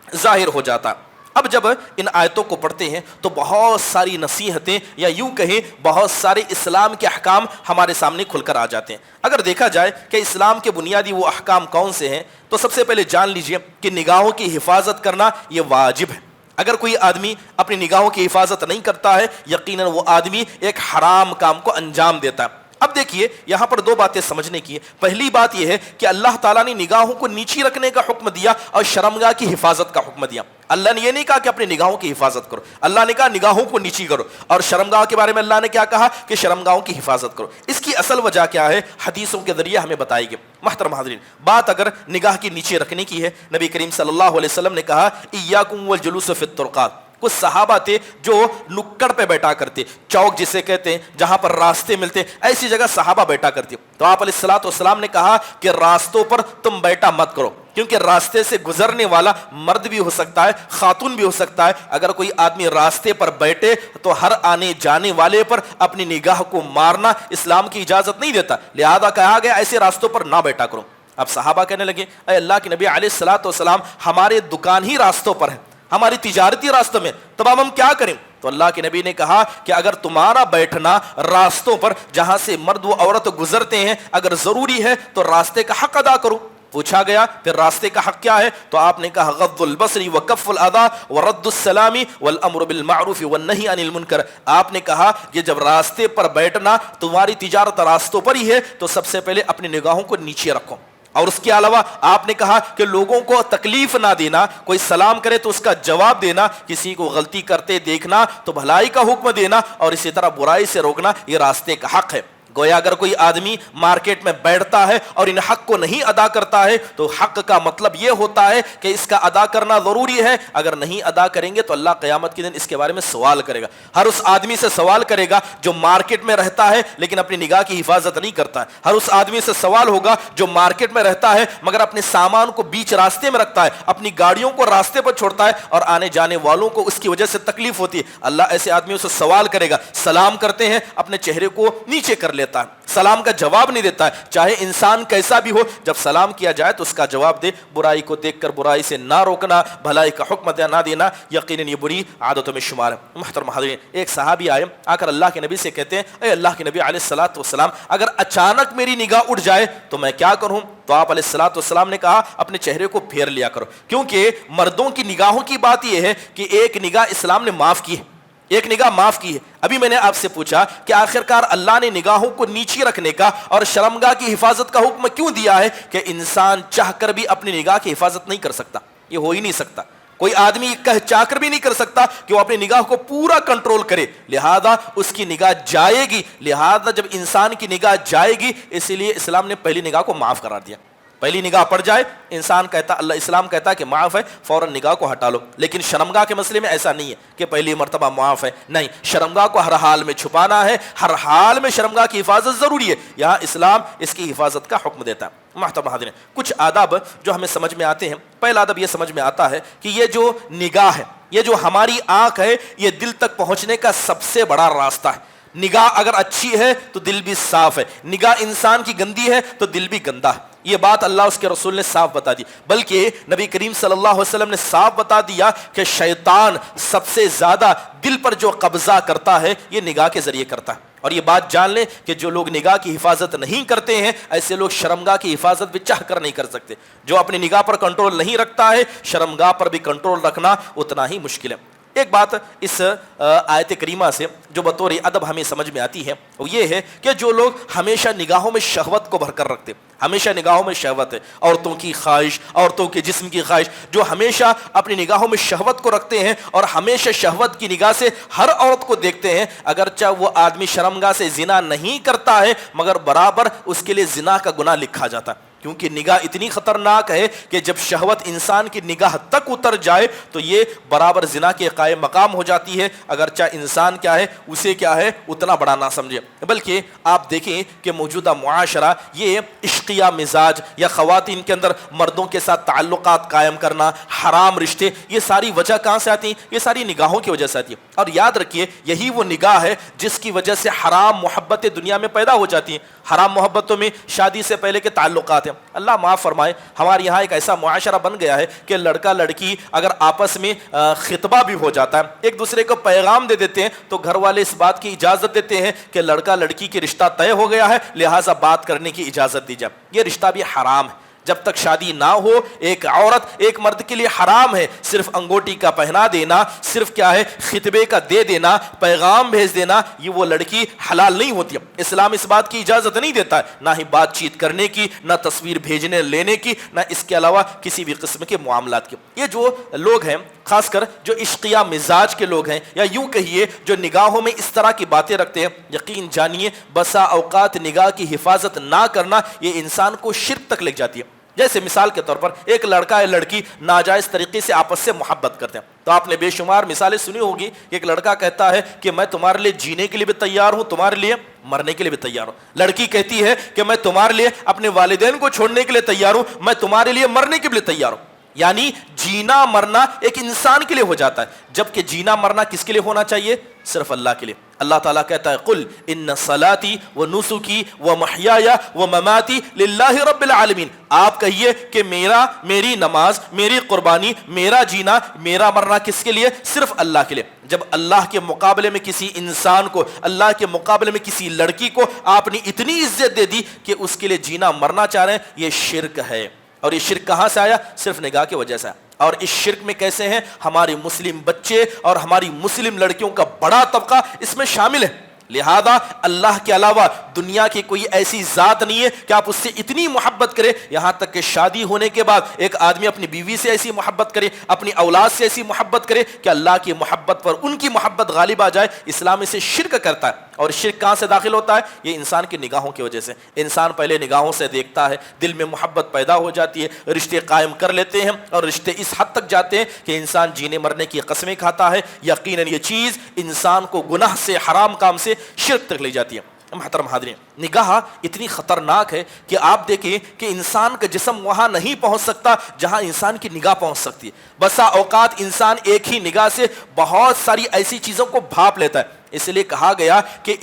ظاہر ہو جاتا. اب جب ان آیتوں کو پڑھتے ہیں تو بہت ساری نصیحتیں یا یوں کہیں بہت سارے اسلام کے احکام ہمارے سامنے کھل کر آ جاتے ہیں. اگر دیکھا جائے کہ اسلام کے بنیادی وہ احکام کون سے ہیں, تو سب سے پہلے جان لیجئے کہ نگاہوں کی حفاظت کرنا یہ واجب ہے. اگر کوئی آدمی اپنی نگاہوں کی حفاظت نہیں کرتا ہے, یقیناً وہ آدمی ایک حرام کام کو انجام دیتا ہے. اب دیکھیے یہاں پر دو باتیں سمجھنے کی ہے. پہلی بات یہ ہے کہ اللہ تعالیٰ نے نگاہوں کو نیچی رکھنے کا حکم دیا اور شرمگاہ کی حفاظت کا حکم دیا. اللہ نے یہ نہیں کہا کہ اپنی نگاہوں کی حفاظت کرو, اللہ نے کہا نگاہوں کو نیچی کرو. اور شرمگاہ کے بارے میں اللہ نے کیا کہا کہ شرمگاہوں کی حفاظت کرو. اس کی اصل وجہ کیا ہے, حدیثوں کے ذریعے ہمیں بتائی گئی. محترم حاضرین, بات اگر نگاہ کی نیچے رکھنے کی ہے, نبی کریم صلی اللہ علیہ وسلم نے کہا ایاکم والجلوس فی الطرقات. کچھ صحابہ تھے جو نکڑ پہ بیٹھا کرتے, چوک جسے کہتے ہیں جہاں پر راستے ملتے, ایسی جگہ صحابہ بیٹھا کرتے. تو آپ علیہ الصلوۃ والسلام نے کہا کہ راستوں پر تم بیٹھا مت کرو, کیونکہ راستے سے گزرنے والا مرد بھی ہو سکتا ہے, خاتون بھی ہو سکتا ہے. اگر کوئی آدمی راستے پر بیٹھے تو ہر آنے جانے والے پر اپنی نگاہ کو مارنا اسلام کی اجازت نہیں دیتا, لہذا کہا گیا ایسے راستوں پر نہ بیٹھا کرو. اب صحابہ کہنے لگے اے اللہ کے نبی علیہ الصلوۃ والسلام, ہمارے دکان ہی راستوں پر ہے, ہماری تجارتی راستوں میں, تب ہم کیا کریں؟ تو اللہ کے نبی نے کہا کہ اگر تمہارا بیٹھنا راستوں پر جہاں سے مرد و عورت گزرتے ہیں اگر ضروری ہے تو راستے کا حق ادا کرو. پوچھا گیا پھر راستے کا حق کیا ہے, تو آپ نے کہا غض البصر وکف الاذى ورد السلام والامر بالمعروف والنهي عن المنکر. آپ نے کہا کہ جب راستے پر بیٹھنا تمہاری تجارت راستوں پر ہی ہے تو سب سے پہلے اپنی نگاہوں کو نیچے رکھو. اور اس کے علاوہ آپ نے کہا کہ لوگوں کو تکلیف نہ دینا, کوئی سلام کرے تو اس کا جواب دینا, کسی کو غلطی کرتے دیکھنا تو بھلائی کا حکم دینا, اور اسی طرح برائی سے روکنا, یہ راستے کا حق ہے. گویا اگر کوئی آدمی مارکیٹ میں بیٹھتا ہے اور ان حق کو نہیں ادا کرتا ہے تو حق کا مطلب یہ ہوتا ہے کہ اس کا ادا کرنا ضروری ہے. اگر نہیں ادا کریں گے تو اللہ قیامت کے دن اس کے بارے میں سوال کرے گا. ہر اس آدمی سے سوال کرے گا جو مارکیٹ میں رہتا ہے لیکن اپنی نگاہ کی حفاظت نہیں کرتا ہے. ہر اس آدمی سے سوال ہوگا جو مارکیٹ میں رہتا ہے مگر اپنے سامان کو بیچ راستے میں رکھتا ہے, اپنی گاڑیوں کو راستے پر چھوڑتا ہے اور آنے جانے والوں کو اس کی وجہ سے تکلیف ہوتی ہے. اللہ ایسے آدمیوں سے سوال کرے گا. سلام کرتے ہیں اپنے چہرے کو نیچے کر لیتا ہے, سلام کا جواب نہیں دیتا ہے, چاہے انسان کیسا بھی ہو. جب سلام کیا جائے تو اس کا جواب دے, برائی کو دیکھ کر برائی سے نہ روکنا, بھلائی کا حکم نہ دینا, یقیناً یہ بری عادتوں میں شمار ہے. محترم حاضرین, ایک صحابی آئے, آ کر اللہ کے نبی سے کہتے ہیں, اے اللہ کے نبی علیہ الصلوۃ والسلام, اگر اچانک میری نگاہ اٹھ جائے تو میں کیا کروں؟ تو آپ علیہ الصلوۃ والسلام نے کہا, اپنے چہرے کو پھیر لیا کرو, کیونکہ مردوں کی نگاہوں کی بات یہ ہے کہ ایک نگاہ اسلام نے معاف کی ہے, ایک نگاہ معاف کی ہے. ابھی میں نے آپ سے پوچھا کہ آخرکار اللہ نے نگاہوں کو نیچی رکھنے کا اور شرمگاہ کی حفاظت کا حکم کیوں دیا ہے کہ انسان چاہ کر بھی اپنی نگاہ کی حفاظت نہیں کر سکتا؟ یہ ہو ہی نہیں سکتا. کوئی آدمی چاہ کر بھی نہیں کر سکتا کہ وہ اپنی نگاہ کو پورا کنٹرول کرے, لہذا اس کی نگاہ جائے گی. لہذا جب انسان کی نگاہ جائے گی, اسی لیے اسلام نے پہلی نگاہ کو معاف قرار دیا. پہلی نگاہ پڑ جائے, انسان کہتا, اللہ اسلام کہتا کہ معاف ہے, فوراً نگاہ کو ہٹا لو. لیکن شرمگاہ کے مسئلے میں ایسا نہیں ہے کہ پہلی مرتبہ معاف ہے, نہیں, شرمگاہ کو ہر حال میں چھپانا ہے, ہر حال میں شرمگاہ کی حفاظت ضروری ہے. یہاں اسلام اس کی حفاظت کا حکم دیتا ہے. محترم حاضرین, کچھ آداب جو ہمیں سمجھ میں آتے ہیں. پہلا ادب یہ سمجھ میں آتا ہے کہ یہ جو نگاہ ہے, یہ جو ہماری آنکھ ہے, یہ دل تک پہنچنے کا سب سے بڑا راستہ ہے. نگاہ اگر اچھی ہے تو دل بھی صاف ہے, نگاہ انسان کی گندی ہے تو دل بھی گندا ہے. یہ بات اللہ اس کے رسول نے صاف بتا دی, بلکہ نبی کریم صلی اللہ علیہ وسلم نے صاف بتا دیا کہ شیطان سب سے زیادہ دل پر جو قبضہ کرتا ہے یہ نگاہ کے ذریعے کرتا ہے. اور یہ بات جان لیں کہ جو لوگ نگاہ کی حفاظت نہیں کرتے ہیں, ایسے لوگ شرمگاہ کی حفاظت بھی چاہ کر نہیں کر سکتے. جو اپنی نگاہ پر کنٹرول نہیں رکھتا ہے, شرمگاہ پر بھی کنٹرول رکھنا اتنا ہی مشکل ہے. ایک بات اس آیت کریمہ سے جو بطور ادب ہمیں سمجھ میں آتی ہے وہ یہ ہے کہ جو لوگ ہمیشہ نگاہوں میں شہوت کو بھر کر رکھتے, ہمیشہ نگاہوں میں شہوت ہے, عورتوں کی خواہش, عورتوں کے جسم کی خواہش, جو ہمیشہ اپنی نگاہوں میں شہوت کو رکھتے ہیں اور ہمیشہ شہوت کی نگاہ سے ہر عورت کو دیکھتے ہیں, اگرچہ وہ آدمی شرمگاہ سے زنا نہیں کرتا ہے مگر برابر اس کے لیے زنا کا گناہ لکھا جاتا ہے. کیونکہ نگاہ اتنی خطرناک ہے کہ جب شہوت انسان کی نگاہ تک اتر جائے تو یہ برابر زنا کے قائم مقام ہو جاتی ہے, اگرچہ انسان کیا ہے, اسے کیا ہے, اتنا بڑا نہ سمجھے. بلکہ آپ دیکھیں کہ موجودہ معاشرہ یہ عشقیہ مزاج یا خواتین کے اندر مردوں کے ساتھ تعلقات قائم کرنا, حرام رشتے, یہ ساری وجہ کہاں سے آتی ہیں؟ یہ ساری نگاہوں کی وجہ سے آتی ہے. اور یاد رکھیے یہی وہ نگاہ ہے جس کی وجہ سے حرام محبتیں دنیا میں پیدا ہو جاتی ہیں. حرام محبتوں میں شادی سے پہلے کے تعلقات ہیں. اللہ معاف فرمائے, ہمارے یہاں ایک ایسا معاشرہ بن گیا ہے کہ لڑکا لڑکی اگر آپس میں خطبہ بھی ہو جاتا ہے, ایک دوسرے کو پیغام دے دیتے ہیں, تو گھر والے اس بات کی اجازت دیتے ہیں کہ لڑکا لڑکی کی رشتہ طے ہو گیا ہے, لہٰذا بات کرنے کی اجازت دی جائے. یہ رشتہ بھی حرام ہے. جب تک شادی نہ ہو ایک عورت ایک مرد کے لیے حرام ہے. صرف انگوٹی کا پہنا دینا, صرف کیا ہے, خطبے کا دے دینا, پیغام بھیج دینا, یہ وہ لڑکی حلال نہیں ہوتی. اسلام اس بات کی اجازت نہیں دیتا ہے, نہ ہی بات چیت کرنے کی, نہ تصویر بھیجنے لینے کی, نہ اس کے علاوہ کسی بھی قسم کے معاملات کی. یہ جو لوگ ہیں, خاص کر جو عشقیہ مزاج کے لوگ ہیں, یا یوں کہیے جو نگاہوں میں اس طرح کی باتیں رکھتے ہیں, یقین جانیے بسا اوقات نگاہ کی حفاظت نہ کرنا یہ انسان کو شرک تک لے جاتی ہے. جیسے مثال کے طور پر ایک لڑکا یا لڑکی ناجائز طریقے سے آپس سے محبت کرتے ہیں, تو آپ نے بے شمار مثالیں سنی ہوگی کہ ایک لڑکا کہتا ہے کہ میں تمہارے لیے جینے کے لیے بھی تیار ہوں, تمہارے لیے مرنے کے لیے بھی تیار ہوں. لڑکی کہتی ہے کہ میں تمہارے لیے اپنے والدین کو چھوڑنے کے لیے تیار ہوں, میں تمہارے لیے مرنے کے لیے تیار ہوں. یعنی جینا مرنا ایک انسان کے لیے ہو جاتا ہے, جبکہ جینا مرنا کس کے لیے ہونا چاہیے؟ صرف اللہ کے لیے. اللہ تعالیٰ کہتا ہے قل ان صلاتی و نسکی و محیای و مماتی للہ رب العالمین. آپ کہیے کہ میری نماز, میری قربانی, میرا جینا, میرا مرنا کس کے لیے؟ صرف اللہ کے لیے. جب اللہ کے مقابلے میں کسی انسان کو, اللہ کے مقابلے میں کسی لڑکی کو آپ نے اتنی عزت دے دی کہ اس کے لیے جینا مرنا چاہ رہے ہیں, یہ شرک ہے. اور یہ شرک کہاں سے آیا؟ صرف نگاہ کی وجہ سے. اور اس شرک میں کیسے ہیں ہمارے مسلم بچے اور ہماری مسلم لڑکیوں کا بڑا طبقہ اس میں شامل ہے. لہذا اللہ کے علاوہ دنیا کی کوئی ایسی ذات نہیں ہے کہ آپ اس سے اتنی محبت کریں, یہاں تک کہ شادی ہونے کے بعد ایک آدمی اپنی بیوی سے ایسی محبت کرے, اپنی اولاد سے ایسی محبت کرے کہ اللہ کی محبت پر ان کی محبت غالب آ جائے. اسلام اسے شرک کرتا ہے. اور شرک کہاں سے داخل ہوتا ہے؟ یہ انسان کی نگاہوں کی وجہ سے. انسان پہلے نگاہوں سے دیکھتا ہے, دل میں محبت پیدا ہو جاتی ہے, رشتے قائم کر لیتے ہیں, اور رشتے اس حد تک جاتے ہیں کہ انسان جینے مرنے کی قسمیں کھاتا ہے. یقیناً یہ چیز انسان کو گناہ سے, حرام کام سے, شرک تک لے جاتی ہے. محترم حاضرین, نگاہ اتنی خطرناک ہے کہ آپ دیکھیں کہ انسان کا جسم وہاں نہیں پہنچ سکتا جہاں انسان کی نگاہ پہنچ سکتی ہے. بسا اوقات انسان ایک ہی نگاہ سے بہت ساری ایسی چیزوں کو بھاپ لیتا ہے. اس لیے کہا گیا کہ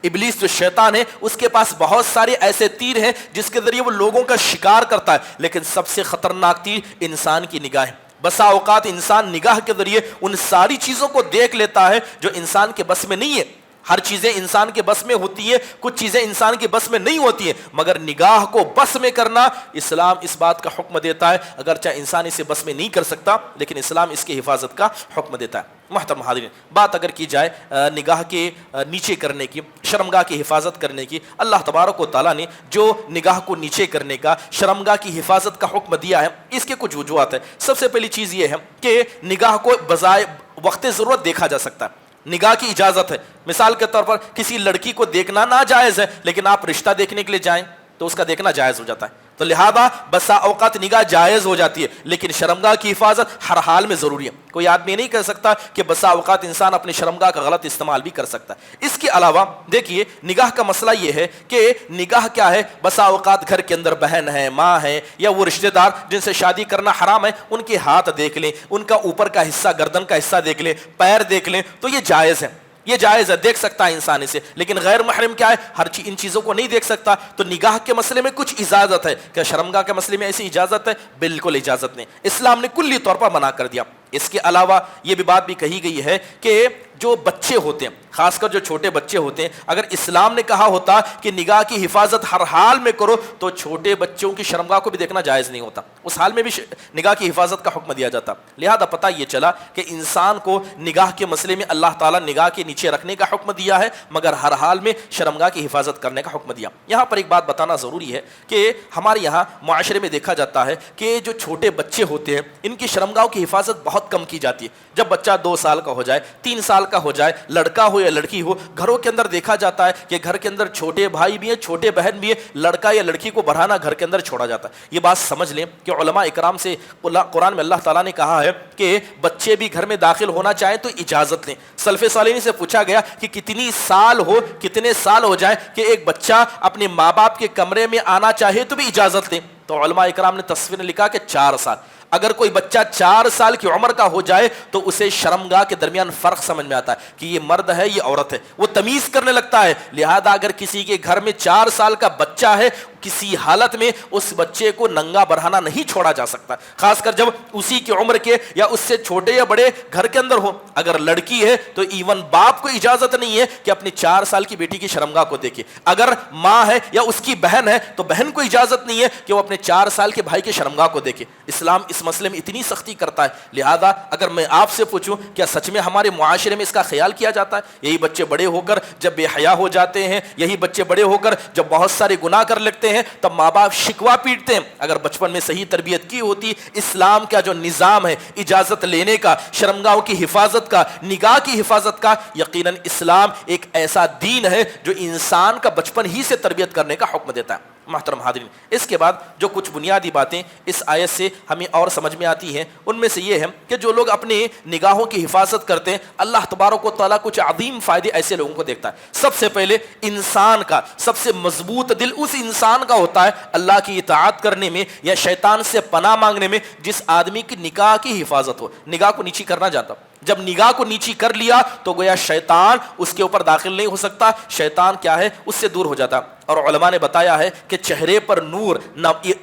ابلیس جو شیطان ہے اس کے پاس بہت سارے ایسے تیر ہیں جس کے ذریعے وہ لوگوں کا شکار کرتا ہے، لیکن سب سے خطرناک تیر انسان کی نگاہ ہے۔ بسا اوقات انسان نگاہ کے ذریعے ان ساری چیزوں کو دیکھ لیتا ہے جو انسان کے بس میں نہیں ہے۔ ہر چیزیں انسان کے بس میں ہوتی ہے، کچھ چیزیں انسان کے بس میں نہیں ہوتی ہیں، مگر نگاہ کو بس میں کرنا اسلام اس بات کا حکم دیتا ہے، اگرچہ انسان اسے بس میں نہیں کر سکتا لیکن اسلام اس کی حفاظت کا حکم دیتا ہے۔ محترم حاضرین، بات اگر کی جائے نگاہ کے نیچے کرنے کی، شرمگاہ کی حفاظت کرنے کی، اللہ تبارک و تعالیٰ نے جو نگاہ کو نیچے کرنے کا، شرمگاہ کی حفاظت کا حکم دیا ہے، اس کے کچھ وجوہات ہیں۔ سب سے پہلی چیز یہ ہے کہ نگاہ کو بجائے وقت ضرورت دیکھا جا سکتا ہے، نگاہ کی اجازت ہے۔ مثال کے طور پر کسی لڑکی کو دیکھنا ناجائز ہے، لیکن آپ رشتہ دیکھنے کے لیے جائیں تو اس کا دیکھنا جائز ہو جاتا ہے، تو لہذا بسا اوقات نگاہ جائز ہو جاتی ہے، لیکن شرمگاہ کی حفاظت ہر حال میں ضروری ہے۔ کوئی آدمی نہیں کہہ سکتا کہ بسا اوقات انسان اپنی شرمگاہ کا غلط استعمال بھی کر سکتا ہے۔ اس کے علاوہ دیکھیے نگاہ کا مسئلہ یہ ہے کہ نگاہ کیا ہے، بسا اوقات گھر کے اندر بہن ہے، ماں ہے، یا وہ رشتہ دار جن سے شادی کرنا حرام ہے، ان کے ہاتھ دیکھ لیں، ان کا اوپر کا حصہ، گردن کا حصہ دیکھ لیں، پیر دیکھ لیں، تو یہ جائز ہے، یہ جائز ہے، دیکھ سکتا ہے انسان اسے۔ لیکن غیر محرم کیا ہے، ان چیزوں کو نہیں دیکھ سکتا۔ تو نگاہ کے مسئلے میں کچھ اجازت ہے، کیا شرمگاہ کے مسئلے میں ایسی اجازت ہے؟ بالکل اجازت نہیں، اسلام نے کلی طور پر منع کر دیا۔ اس کے علاوہ یہ بھی بات بھی کہی گئی ہے کہ جو بچے ہوتے ہیں، خاص کر جو چھوٹے بچے ہوتے ہیں، اگر اسلام نے کہا ہوتا کہ نگاہ کی حفاظت ہر حال میں کرو تو چھوٹے بچوں کی شرمگاہ کو بھی دیکھنا جائز نہیں ہوتا، اس حال میں بھی نگاہ کی حفاظت کا حکم دیا جاتا۔ لہذا پتہ یہ چلا کہ انسان کو نگاہ کے مسئلے میں اللہ تعالیٰ نگاہ کے نیچے رکھنے کا حکم دیا ہے، مگر ہر حال میں شرمگاہ کی حفاظت کرنے کا حکم دیا۔ یہاں پر ایک بات بتانا ضروری ہے کہ ہمارے یہاں معاشرے میں دیکھا جاتا ہے کہ جو چھوٹے بچے ہوتے ہیں ان کی شرمگاہوں کی حفاظت بہت کم کی جاتی ہے۔ جب بچہ 2 سال کا ہو جائے، 3 سال کا ہو جائے، لڑکا ہو یا لڑکی ہو، گھروں کے اندر دیکھا جاتا ہے کہ گھر کے اندر چھوٹے بھائی بھی ہیں، چھوٹے بہن بھی ہیں، لڑکا یا لڑکی کو بڑھانا گھر کے اندر چھوڑا جاتا ہے۔ یہ بات سمجھ لیں کہ علماء اکرام سے قرآن میں اللہ تعالیٰ نے کہا ہے کہ بچے بھی گھر میں داخل ہونا چاہیں تو اجازت لیں۔ سلف صالحین سے پوچھا گیا کہ کتنے سال ہو جائے کہ ایک بچہ اپنے ماں باپ کے کمرے میں آنا چاہے تو بھی اجازت لیں، تو علماء اکرام نے تصویر لکھا کہ 4 سال۔ اگر کوئی بچہ 4 سال کی عمر کا ہو جائے تو اسے شرمگاہ کے درمیان فرق سمجھ میں آتا ہے کہ یہ مرد ہے یہ عورت ہے، وہ تمیز کرنے لگتا ہے۔ لہذا اگر کسی کے گھر میں 4 سال کا بچہ ہے، کسی حالت میں اس بچے کو ننگا برہنہ نہیں چھوڑا جا سکتا، خاص کر جب اسی کی عمر کے یا اس سے چھوٹے یا بڑے گھر کے اندر ہو۔ اگر لڑکی ہے تو ایون باپ کو اجازت نہیں ہے کہ اپنی 4 سال کی بیٹی کی شرمگاہ کو دیکھے۔ اگر ماں ہے یا اس کی بہن ہے تو بہن کو اجازت نہیں ہے کہ وہ اپنے 4 سال کے بھائی کی شرمگاہ کو دیکھے۔ اسلام اس مسئلے میں اتنی سختی کرتا ہے۔ لہذا اگر میں آپ سے پوچھوں کیا سچ میں ہمارے معاشرے میں اس کا خیال کیا جاتا ہے؟ یہی بچے بڑے ہو کر جب بے حیا ہو جاتے ہیں، یہی بچے بڑے ہو کر جب بہت سارے گناہ کر لگتے ہیں تب ماں باپ شکوہ پیٹتے ہیں۔ اگر بچپن میں صحیح تربیت کی ہوتی، اسلام کا جو نظام ہے اجازت لینے کا، شرمگاہوں کی حفاظت کا، نگاہ کی حفاظت کا، یقیناً اسلام ایک ایسا دین ہے جو انسان کا بچپن ہی سے تربیت کرنے کا حکم دیتا ہے۔ محترم حاضرین، اس کے بعد جو کچھ بنیادی باتیں اس آیت سے ہمیں اور سمجھ میں آتی ہیں ان میں سے یہ ہے کہ جو لوگ اپنی نگاہوں کی حفاظت کرتے ہیں اللہ تبارک و تعالیٰ کچھ عظیم فائدے ایسے لوگوں کو دیکھتا ہے۔ سب سے پہلے انسان کا سب سے مضبوط دل اس انسان کا ہوتا ہے اللہ کی اطاعت کرنے میں یا شیطان سے پناہ مانگنے میں جس آدمی کی نگاہ کی حفاظت ہو، نگاہ کو نیچی کرنا جانتا۔ جب نگاہ کو نیچی کر لیا تو گویا شیطان اس کے اوپر داخل نہیں ہو سکتا، شیطان کیا ہے اس سے دور ہو جاتا۔ اور علماء نے بتایا ہے کہ چہرے پر نور،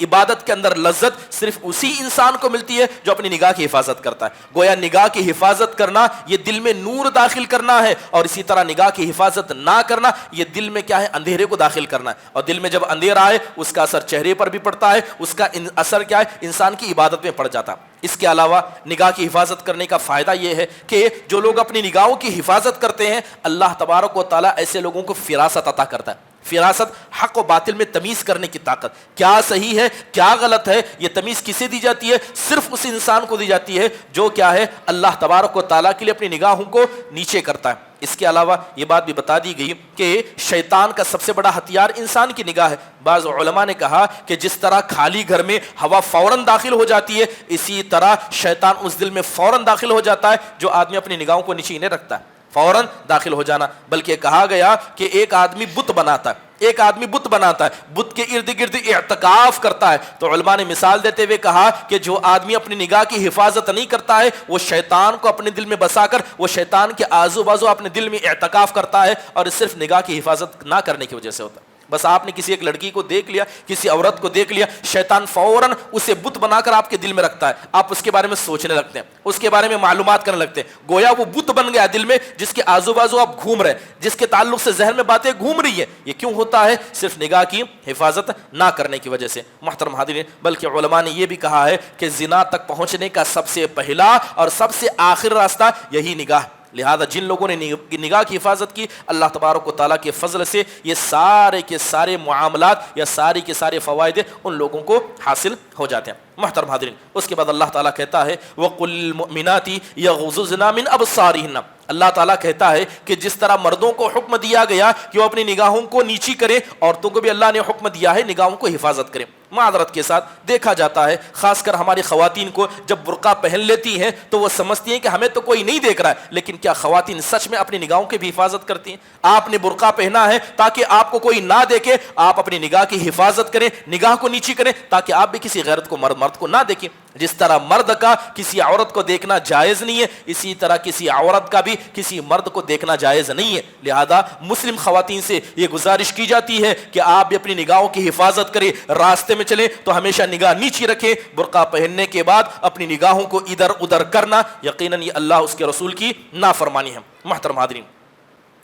عبادت کے اندر لذت صرف اسی انسان کو ملتی ہے جو اپنی نگاہ کی حفاظت کرتا ہے۔ گویا نگاہ کی حفاظت کرنا یہ دل میں نور داخل کرنا ہے، اور اسی طرح نگاہ کی حفاظت نہ کرنا یہ دل میں کیا ہے اندھیرے کو داخل کرنا ہے، اور دل میں جب اندھیرا آئے اس کا اثر چہرے پر بھی پڑتا ہے، اس کا اثر کیا ہے انسان کی عبادت میں پڑ جاتا ہے۔ اس کے علاوہ نگاہ کی حفاظت کرنے کا فائدہ یہ ہے کہ جو لوگ اپنی نگاہوں کی حفاظت کرتے ہیں اللہ تبارک و تعالیٰ ایسے لوگوں کو فراست عطا کرتا ہے۔ فراست حق و باطل میں تمیز کرنے کی طاقت، کیا صحیح ہے کیا غلط ہے، یہ تمیز کسے دی جاتی ہے؟ صرف اس انسان کو دی جاتی ہے جو کیا ہے اللہ تبارک و تعالیٰ کے لیے اپنی نگاہوں کو نیچے کرتا ہے۔ اس کے علاوہ یہ بات بھی بتا دی گئی کہ شیطان کا سب سے بڑا ہتھیار انسان کی نگاہ ہے۔ بعض علماء نے کہا کہ جس طرح خالی گھر میں ہوا فوراً داخل ہو جاتی ہے اسی طرح شیطان اس دل میں فوراً داخل ہو جاتا ہے جو آدمی اپنی نگاہوں کو نیچے نہیں رکھتا ہے، فوراً داخل ہو جانا۔ بلکہ کہا گیا کہ ایک آدمی بت بناتا ہے، ایک آدمی بت بناتا ہے, بت کے ارد گرد اعتکاف کرتا ہے, تو علماء نے مثال دیتے ہوئے کہا کہ جو آدمی اپنی نگاہ کی حفاظت نہیں کرتا ہے وہ شیطان کو اپنے دل میں بسا کر وہ شیطان کے آزو بازو اپنے دل میں اعتکاف کرتا ہے, اور صرف نگاہ کی حفاظت نہ کرنے کی وجہ سے ہوتا ہے. بس آپ نے کسی ایک لڑکی کو دیکھ لیا, کسی عورت کو دیکھ لیا, شیطان فوراً اسے بت بنا کر آپ کے دل میں رکھتا ہے, آپ اس کے بارے میں سوچنے لگتے ہیں, اس کے بارے میں معلومات کرنے لگتے ہیں, گویا وہ بت بن گیا دل میں جس کے آزو بازو آپ گھوم رہے ہیں, جس کے تعلق سے ذہن میں باتیں گھوم رہی ہیں. یہ کیوں ہوتا ہے؟ صرف نگاہ کی حفاظت نہ کرنے کی وجہ سے. محترم حاضرین, بلکہ علماء نے یہ بھی کہا ہے کہ زنا تک پہنچنے کا سب سے پہلا اور سب سے آخر راستہ یہی نگاہ. لہذا جن لوگوں نے نگاہ کی حفاظت کی, اللہ تبارک و تعالیٰ کے فضل سے یہ سارے کے سارے معاملات یا سارے کے سارے فوائد ان لوگوں کو حاصل ہو جاتے ہیں. محترم حاضرین, اس کے بعد اللہ تعالیٰ کہتا ہے وَقُلْ الْمُؤْمِنَاتِ يَغْضُضْنَ مِنْ أَبْصَارِهِنَّ. اللہ تعالیٰ کہتا ہے کہ جس طرح مردوں کو حکم دیا گیا کہ وہ اپنی نگاہوں کو نیچی کرے, عورتوں کو بھی اللہ نے حکم دیا ہے نگاہوں کو حفاظت کریں. معذرت کے ساتھ دیکھا جاتا ہے خاص کر ہماری خواتین کو جب برقع پہن لیتی ہیں تو وہ سمجھتی ہیں کہ ہمیں تو کوئی نہیں دیکھ رہا ہے, لیکن کیا خواتین سچ میں اپنی نگاہوں کی بھی حفاظت کرتی ہیں؟ آپ نے برقع پہنا ہے تاکہ آپ کو کوئی نہ دیکھے, آپ اپنی نگاہ کی حفاظت کریں, نگاہ کو نیچی کریں تاکہ آپ بھی کسی غیرت کو مرد کو نہ دیکھیں. جس طرح مرد کا کسی عورت کو دیکھنا جائز نہیں ہے, اسی طرح کسی عورت کا بھی کسی مرد کو دیکھنا جائز نہیں ہے. لہذا مسلم خواتین سے یہ گزارش کی جاتی ہے کہ آپ بھی اپنی نگاہوں کی حفاظت کریں, راستے میں چلیں تو ہمیشہ نگاہ نیچی رکھیں. برقع پہننے کے بعد اپنی نگاہوں کو ادھر ادھر کرنا یقیناً یہ اللہ اس کے رسول کی نافرمانی ہے. محترم حاضرین,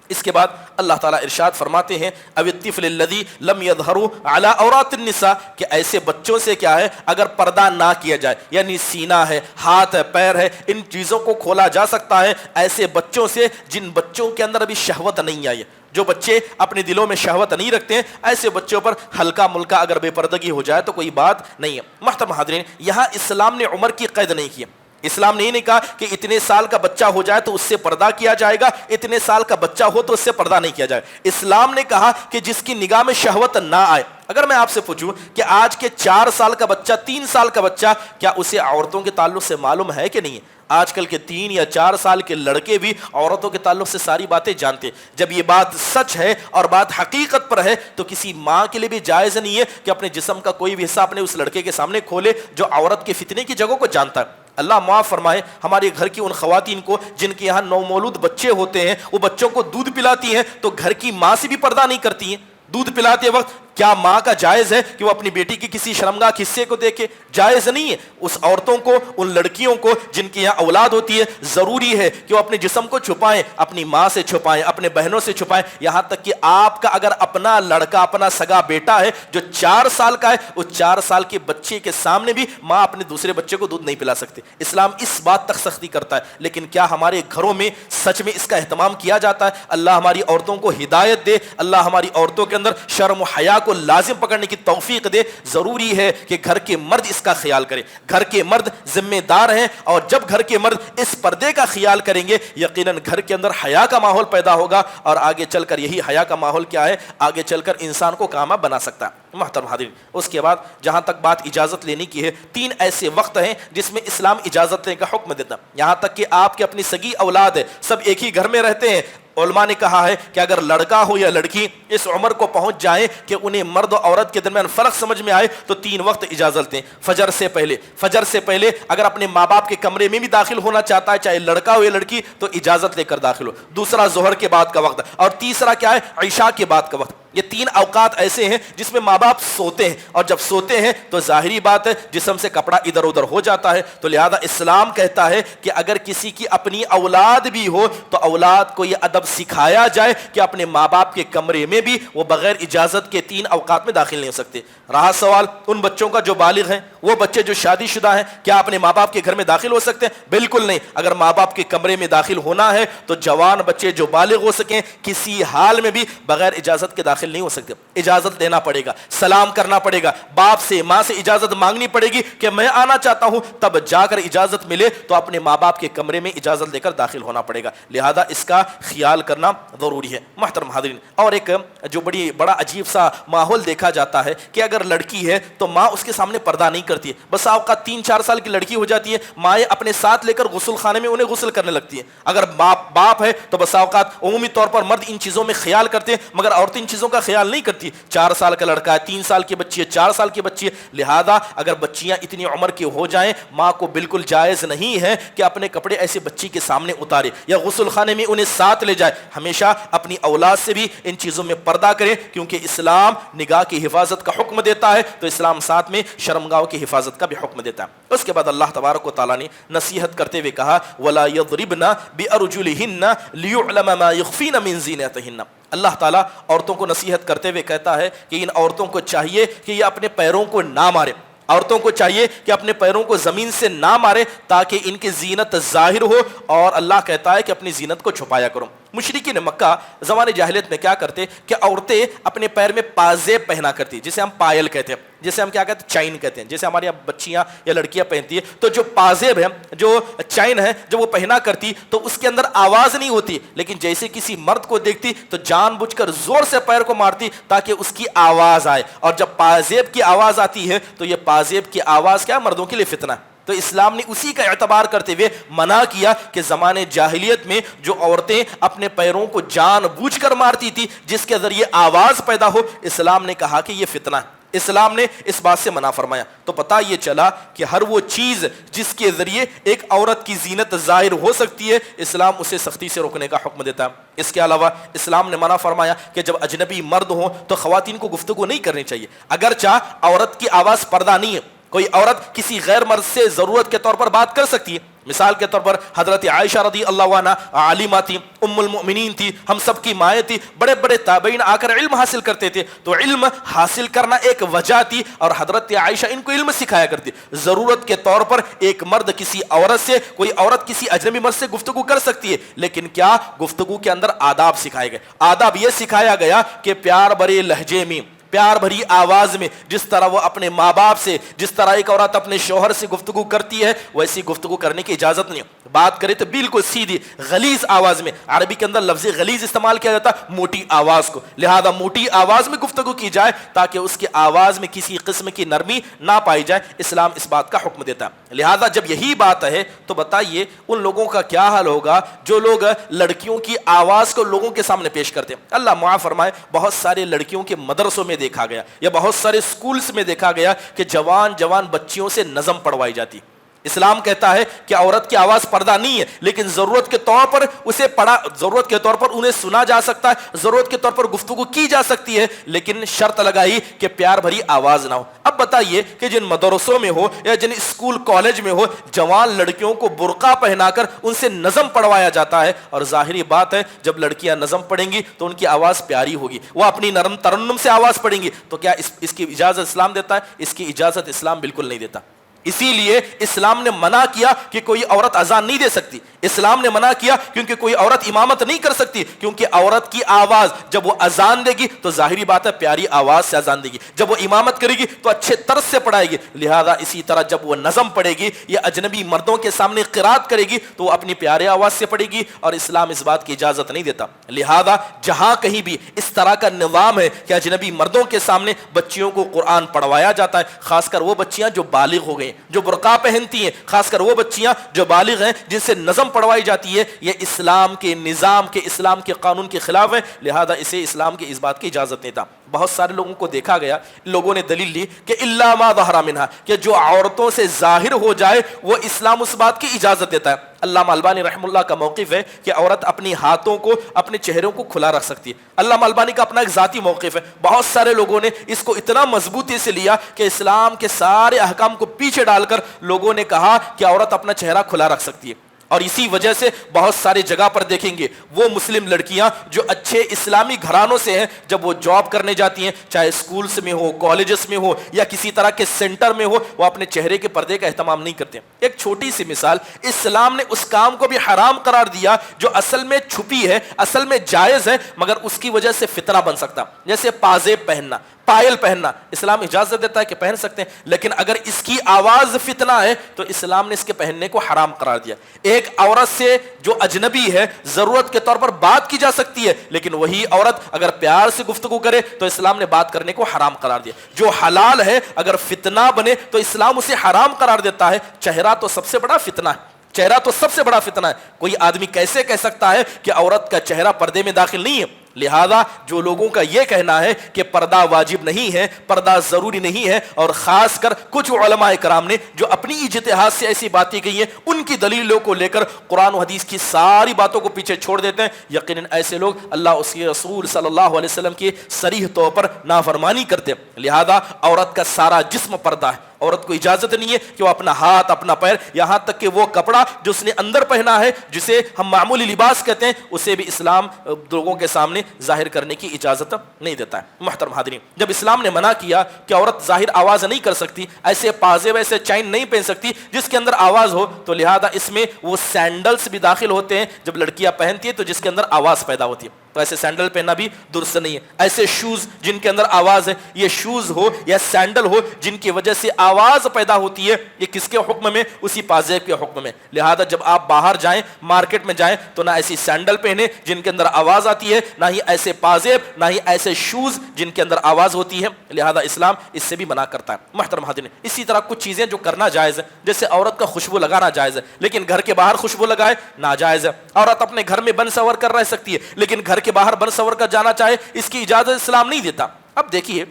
اس کے بعد اللہ تعالیٰ ارشاد فرماتے ہیں او الطفل الذی لم یظہروا علی عورات النساء, کہ ایسے بچوں سے کیا ہے اگر پردہ نہ کیا جائے, یعنی سینہ ہے, ہاتھ ہے, پیر ہے, ان چیزوں کو کھولا جا سکتا ہے ایسے بچوں سے جن بچوں کے اندر ابھی شہوت نہیں آئی ہے. جو بچے اپنے دلوں میں شہوت نہیں رکھتے ہیں, ایسے بچوں پر ہلکا ملکا اگر بے پردگی ہو جائے تو کوئی بات نہیں ہے. محترم حاضرین, یہاں اسلام نے عمر کی قید نہیں کی. اسلام نے یہ نہیں کہا کہ اتنے سال کا بچہ ہو جائے تو اس سے پردہ کیا جائے گا, اتنے سال کا بچہ ہو تو اس سے پردہ نہیں کیا جائے. اسلام نے کہا کہ جس کی نگاہ میں شہوت نہ آئے. اگر میں آپ سے پوچھوں کہ آج کے 4 سال کا بچہ, 3 سال کا بچہ, کیا اسے عورتوں کے تعلق سے معلوم ہے کہ نہیں ہے؟ آج کل کے 3 یا 4 سال کے لڑکے بھی عورتوں کے تعلق سے ساری باتیں جانتے. جب یہ بات سچ ہے اور بات حقیقت پر ہے تو کسی ماں کے لیے بھی جائز نہیں ہے کہ اپنے جسم کا کوئی بھی حصہ اپنے اس لڑکے کے سامنے کھولے جو عورت کے فتنے کی جگہوں کو جانتا ہے. اللہ معاف فرمائے ہمارے گھر کی ان خواتین کو جن کے یہاں نومولود بچے ہوتے ہیں, وہ بچوں کو دودھ پلاتی ہیں تو گھر کی ماں سے بھی پردہ نہیں کرتی ہیں. دودھ پلاتے وقت کیا ماں کا جائز ہے کہ وہ اپنی بیٹی کی کسی شرمگاہ حصے کو دیکھے؟ جائز نہیں ہے. اس عورتوں کو, ان لڑکیوں کو جن کی یہاں اولاد ہوتی ہے, ضروری ہے کہ وہ اپنے جسم کو چھپائیں, اپنی ماں سے چھپائیں, اپنے بہنوں سے چھپائیں. یہاں تک کہ آپ کا اگر اپنا لڑکا, اپنا سگا بیٹا ہے جو 4 سال کا ہے, اس 4 سال کے بچے کے سامنے بھی ماں اپنے دوسرے بچے کو دودھ نہیں پلا سکتی. اسلام اس بات تک سختی کرتا ہے. لیکن کیا ہمارے گھروں میں سچ میں اس کا اہتمام کیا جاتا ہے؟ اللہ ہماری عورتوں کو ہدایت دے, اللہ ہماری عورتوں کے اندر شرم و حیا کو لازم پکڑنے کی توفیق دے. ضروری ہے کہ گھر کے مرد اس کا خیال کرے. گھر کے مرد ذمہ دار ہیں, اور جب گھر کے مرد اس پردے کا خیال کریں گے یقیناً گھر کے اندر حیا کا ماحول پیدا ہوگا, اور آگے چل کر یہی حیا کا ماحول کیا ہے, آگے چل کر انسان کو کامیاب بنا سکتا ہے. محترم حاضرین, اس کے بعد جہاں تک بات اجازت لینے کی ہے, 3 ایسے وقت ہیں جس میں اسلام اجازت لینے کا حکم دیتا. یہاں تک کہ آپ کے اپنی سگی اولاد ہے, سب ایک ہی گھر میں رہتے ہیں, علماء نے کہا ہے کہ اگر لڑکا ہو یا لڑکی اس عمر کو پہنچ جائیں کہ انہیں مرد و عورت کے درمیان فرق سمجھ میں آئے تو 3 وقت اجازت دیں. فجر سے پہلے اگر اپنے ماں باپ کے کمرے میں بھی داخل ہونا چاہتا ہے, چاہے لڑکا ہو یا لڑکی, تو اجازت لے کر داخل ہو. دوسرا ظہر کے بعد کا وقت, اور تیسرا کیا ہے, عشاء کے بعد کا وقت. یہ 3 اوقات ایسے ہیں جس میں ماں باپ سوتے ہیں, اور جب سوتے ہیں تو ظاہری بات ہے جسم سے کپڑا ادھر ادھر ہو جاتا ہے. تو لہذا اسلام کہتا ہے کہ اگر کسی کی اپنی اولاد بھی ہو تو اولاد کو یہ ادب سکھایا جائے کہ اپنے ماں باپ کے کمرے میں بھی وہ بغیر اجازت کے 3 اوقات میں داخل نہیں ہو سکتے. رہا سوال ان بچوں کا جو بالغ ہیں, وہ بچے جو شادی شدہ ہیں, کیا اپنے ماں باپ کے گھر میں داخل ہو سکتے ہیں؟ بالکل نہیں. اگر ماں باپ کے کمرے میں داخل ہونا ہے تو جوان بچے جو بالغ ہو سکیں کسی حال میں بھی بغیر اجازت کے داخل نہیں ہو سکتے. اجازت لینا پڑے گا, سلام کرنا پڑے گا, باپ سے ماں سے اجازت مانگنی پڑے گی کہ میں آنا چاہتا ہوں, تب جا کر اجازت ملے تو اپنے ماں باپ کے کمرے میں اجازت لے کر داخل ہونا پڑے گا. لہذا اس کا خیال کرنا ضروری ہے. محترم حاضرین, اور ایک جو بڑا عجیب سا ماحول دیکھا جاتا ہے کہ اگر لڑکی ہے تو ماں اس کے سامنے پردہ نہیں کرتی ہے. بس اوقات 3-4 سال کی لڑکی ہو جاتی ہے, مائیں اپنے ساتھ لے کر غسل خانے میں انہیں غسل کرنے لگتی ہیں. اگر باپ ہے تو بس اوقات عمومی طور پر مرد ان چیزوں میں خیال کرتے ہیں, مگر عورتیں ان چیزوں کا خیال خیال نہیں کرتی. 4 سال کا لڑکا ہے, 3 سال کی بچی ہے, 4 سال کی بچی ہے, لہذا اگر بچیاں اتنی عمر کی ہو جائیں, ماں کو بالکل جائز نہیں ہے کہ اپنے کپڑے ایسے بچی کے سامنے اتارے یا غسل خانے میں انہیں ساتھ لے جائے. ہمیشہ اپنی اولاد سے بھی ان چیزوں میں پردہ کرے, کیونکہ اسلام نگاہ کی حفاظت کا حکم دیتا ہے تو اسلام ساتھ میں شرمگاہوں کی حفاظت کا بھی حکم دیتا ہے. اس کے بعد اللہ تبارک و تعالیٰ نے نصیحت کرتے ہوئے کہا وَلَا يَضْرِبْنَ بِأَرْجُلِهِنَّ لِيُعْلَمَ مَا يُخْفِينَ مِن زِينَتِهِنَّ. اللہ تعالیٰ عورتوں کو نصیحت کرتے ہوئے کہتا ہے کہ ان عورتوں کو چاہیے کہ یہ اپنے پیروں کو نہ مارے, عورتوں کو چاہیے کہ اپنے پیروں کو زمین سے نہ مارے تاکہ ان کی زینت ظاہر ہو, اور اللہ کہتا ہے کہ اپنی زینت کو چھپایا کرو. مشرکین مکہ زمانے جاہلیت میں کیا کرتے کہ عورتیں اپنے پیر میں پازیب پہنا کرتی, جسے ہم پائل کہتے ہیں, جسے ہم کیا کہتے ہیں چائن کہتے ہیں, جیسے ہماری یہاں بچیاں یا لڑکیاں پہنتی ہیں. تو جو پازیب ہے, جو چائن ہے, جب وہ پہنا کرتی تو اس کے اندر آواز نہیں ہوتی, لیکن جیسے کسی مرد کو دیکھتی تو جان بوجھ کر زور سے پیر کو مارتی تاکہ اس کی آواز آئے. اور جب پازیب کی آواز آتی ہے تو یہ پازیب کی آواز کیا مردوں کے لیے فتنہ ہے. تو اسلام نے اسی کا اعتبار کرتے ہوئے منع کیا کہ زمانے جاہلیت میں جو عورتیں اپنے پیروں کو جان بوجھ کر مارتی تھی جس کے ذریعے آواز پیدا ہو, اسلام نے کہا کہ یہ فتنہ ہے. اسلام نے اس بات سے منع فرمایا. تو پتہ یہ چلا کہ ہر وہ چیز جس کے ذریعے ایک عورت کی زینت ظاہر ہو سکتی ہے, اسلام اسے سختی سے روکنے کا حکم دیتا ہے. اس کے علاوہ اسلام نے منع فرمایا کہ جب اجنبی مرد ہوں تو خواتین کو گفتگو نہیں کرنی چاہیے. اگرچہ عورت کی آواز پردہ نہیں ہے, کوئی عورت کسی غیر مرد سے ضرورت کے طور پر بات کر سکتی ہے. مثال کے طور پر حضرت عائشہ رضی اللہ عنہا عالمہ تھی, ام المؤمنین تھی, ہم سب کی مائیں تھی. بڑے بڑے تابعین آ کر علم حاصل کرتے تھے, تو علم حاصل کرنا ایک وجہ تھی اور حضرت عائشہ ان کو علم سکھایا کرتی. ضرورت کے طور پر ایک مرد کسی عورت سے, کوئی عورت کسی اجنبی مرد سے گفتگو کر سکتی ہے, لیکن کیا گفتگو کے اندر آداب سکھائے گئے. آداب یہ سکھایا گیا کہ پیار بھرے لہجے میں, پیار بھری آواز میں, جس طرح وہ اپنے ماں باپ سے, جس طرح ایک عورت اپنے شوہر سے گفتگو کرتی ہے ویسی گفتگو کرنے کی اجازت نہیں. بات کرے تو بالکل سیدھی غلیظ آواز میں. عربی کے اندر لفظ غلیظ استعمال کیا جاتا موٹی آواز کو, لہذا موٹی آواز میں گفتگو کی جائے تاکہ اس کی آواز میں کسی قسم کی نرمی نہ پائی جائے. اسلام اس بات کا حکم دیتا ہے. لہذا جب یہی بات ہے تو بتائیے ان لوگوں کا کیا حال ہوگا جو لوگ لڑکیوں کی آواز کو لوگوں کے سامنے پیش کرتے ہیں. اللہ معاف فرمائے, بہت سارے لڑکیوں کے مدرسوں میں دیکھا گیا یا بہت سارے سکولز میں دیکھا گیا کہ جوان بچیوں سے نظم پڑھوائی جاتی. اسلام کہتا ہے کہ عورت کی آواز پردہ نہیں ہے, لیکن ضرورت کے طور پر اسے پڑھا, ضرورت کے طور پر انہیں سنا جا سکتا ہے, ضرورت کے طور پر گفتگو کی جا سکتی ہے, لیکن شرط لگائی کہ پیار بھری آواز نہ ہو. اب بتائیے کہ جن مدرسوں میں ہو یا جن اسکول کالج میں ہو جوان لڑکیوں کو برقع پہنا کر ان سے نظم پڑھوایا جاتا ہے, اور ظاہری بات ہے جب لڑکیاں نظم پڑھیں گی تو ان کی آواز پیاری ہوگی, وہ اپنی نرم ترنم سے آواز پڑھیں گی, تو کیا اس کی اجازت اسلام دیتا ہے؟ اس کی اجازت اسلام بالکل نہیں دیتا. اسی لیے اسلام نے منع کیا کہ کوئی عورت اذان نہیں دے سکتی. اسلام نے منع کیا کیونکہ کوئی عورت امامت نہیں کر سکتی, کیونکہ عورت کی آواز جب وہ اذان دے گی تو ظاہری بات ہے پیاری آواز سے اذان دے گی, جب وہ امامت کرے گی تو اچھے طرز سے پڑھائے گی. لہذا اسی طرح جب وہ نظم پڑھے گی یا اجنبی مردوں کے سامنے قرات کرے گی تو وہ اپنی پیارے آواز سے پڑھے گی, اور اسلام اس بات کی اجازت نہیں دیتا. لہذا جہاں کہیں بھی اس طرح کا نظام ہے کہ اجنبی مردوں کے سامنے بچیوں کو قرآن پڑھوایا جاتا ہے, خاص کر وہ بچیاں جو بالغ ہو گئی, جو برقع پہنتی ہیں, خاص کر وہ بچیاں جو بالغ ہیں جن سے نظم پڑھوائی جاتی ہے, یہ اسلام کے نظام کے, اسلام کے قانون کے خلاف ہے. لہذا اسے اسلام کی اس بات کی اجازت نہیں تھا. بہت سارے لوگوں کو دیکھا گیا, لوگوں نے دلیل لی کہ الا ما ظہر منہا, کہ جو عورتوں سے ظاہر ہو جائے وہ اسلام اس بات کی اجازت دیتا ہے. علامہ البانی رحم اللہ کا موقف ہے کہ عورت اپنی ہاتھوں کو, اپنے چہروں کو کھلا رکھ سکتی ہے. علامہ البانی کا اپنا ایک ذاتی موقف ہے. بہت سارے لوگوں نے اس کو اتنا مضبوطی سے لیا کہ اسلام کے سارے احکام کو پیچھے ڈال کر لوگوں نے کہا کہ عورت اپنا چہرہ کھلا رکھ سکتی ہے. اور اسی وجہ سے بہت ساری جگہ پر دیکھیں گے وہ مسلم لڑکیاں جو اچھے اسلامی گھرانوں سے ہیں, جب وہ جاب کرنے جاتی ہیں, چاہے اسکولز میں ہو, کالجز میں ہو یا کسی طرح کے سینٹر میں ہو, وہ اپنے چہرے کے پردے کا اہتمام نہیں کرتے. ایک چھوٹی سی مثال, اسلام نے اس کام کو بھی حرام قرار دیا جو اصل میں چھپی ہے, اصل میں جائز ہے, مگر اس کی وجہ سے فتنہ بن سکتا, جیسے پازیب پہننا, پائل پہننا. اسلام اجازت دیتا ہے کہ پہن سکتے ہیں, لیکن اگر اس کی آواز فتنہ ہے تو اسلام نے اس کے پہننے کو حرام قرار دیا. ایک عورت سے جو اجنبی ہے ضرورت کے طور پر بات کی جا سکتی ہے, لیکن وہی عورت اگر پیار سے گفتگو کرے تو اسلام نے بات کرنے کو حرام قرار دیا. جو حلال ہے اگر فتنہ بنے تو اسلام اسے حرام قرار دیتا ہے. چہرہ تو سب سے بڑا فتنہ ہے, چہرہ تو سب سے بڑا فتنہ ہے. کوئی آدمی کیسے کہہ سکتا ہے کہ عورت کا چہرہ پردے میں داخل نہیں ہے؟ لہذا جو لوگوں کا یہ کہنا ہے کہ پردہ واجب نہیں ہے، پردہ ضروری نہیں ہے، اور خاص کر کچھ علماء کرام نے جو اپنی اجتہاد سے ایسی باتیں کہی ہیں ان کی دلیلوں کو لے کر قرآن و حدیث کی ساری باتوں کو پیچھے چھوڑ دیتے ہیں، یقیناً ایسے لوگ اللہ اس کے رسول صلی اللہ علیہ وسلم کی صریح طور پر نافرمانی کرتے ہیں۔ لہذا عورت کا سارا جسم پردہ ہے، عورت کو اجازت نہیں ہے کہ وہ اپنا ہاتھ، اپنا پیر، یہاں تک کہ وہ کپڑا جو اس نے اندر پہنا ہے جسے ہم معمولی لباس کہتے ہیں، اسے بھی اسلام لوگوں کے سامنے ظاہر کرنے کی اجازت نہیں دیتا ہے۔ محترم حاضرین، جب اسلام نے منع کیا کہ عورت ظاہر آواز نہیں کر سکتی، ایسے پازے ویسے چین نہیں پہن سکتی جس کے اندر آواز ہو، تو لہذا اس میں وہ سینڈلز بھی داخل ہوتے ہیں جب لڑکیاں پہنتی ہیں تو جس کے اندر آواز پیدا ہوتی ہے، تو ایسے سینڈل پہننا بھی درست نہیں ہے۔ ایسے شوز جن کے اندر آواز ہے، یہ شوز ہو یا سینڈل ہو جن کی وجہ سے آواز پیدا ہوتی ہے، یہ کس کے حکم میں؟ اسی پازیب کے حکم میں۔ لہذا جب آپ باہر جائیں، مارکیٹ میں جائیں، تو نہ ایسی سینڈل پہنے جن کے اندر آواز آتی ہے، نہ ہی ایسے پازیب، نہ ہی ایسے شوز جن کے اندر آواز ہوتی ہے۔ لہذا اسلام اس سے بھی منع کرتا ہے۔ محترم حاضرین، اسی طرح کچھ چیزیں جو کرنا جائز ہے، جیسے عورت کا خوشبو لگانا جائز ہے لیکن گھر کے باہر خوشبو لگائے ناجائز ہے۔ عورت اپنے گھر میں بن سور کر رہ سکتی ہے لیکن گھر کے باہر بن سور کر جانا چاہے، اس کی اجازت اسلام نہیں دیتا۔ اب دیکھیے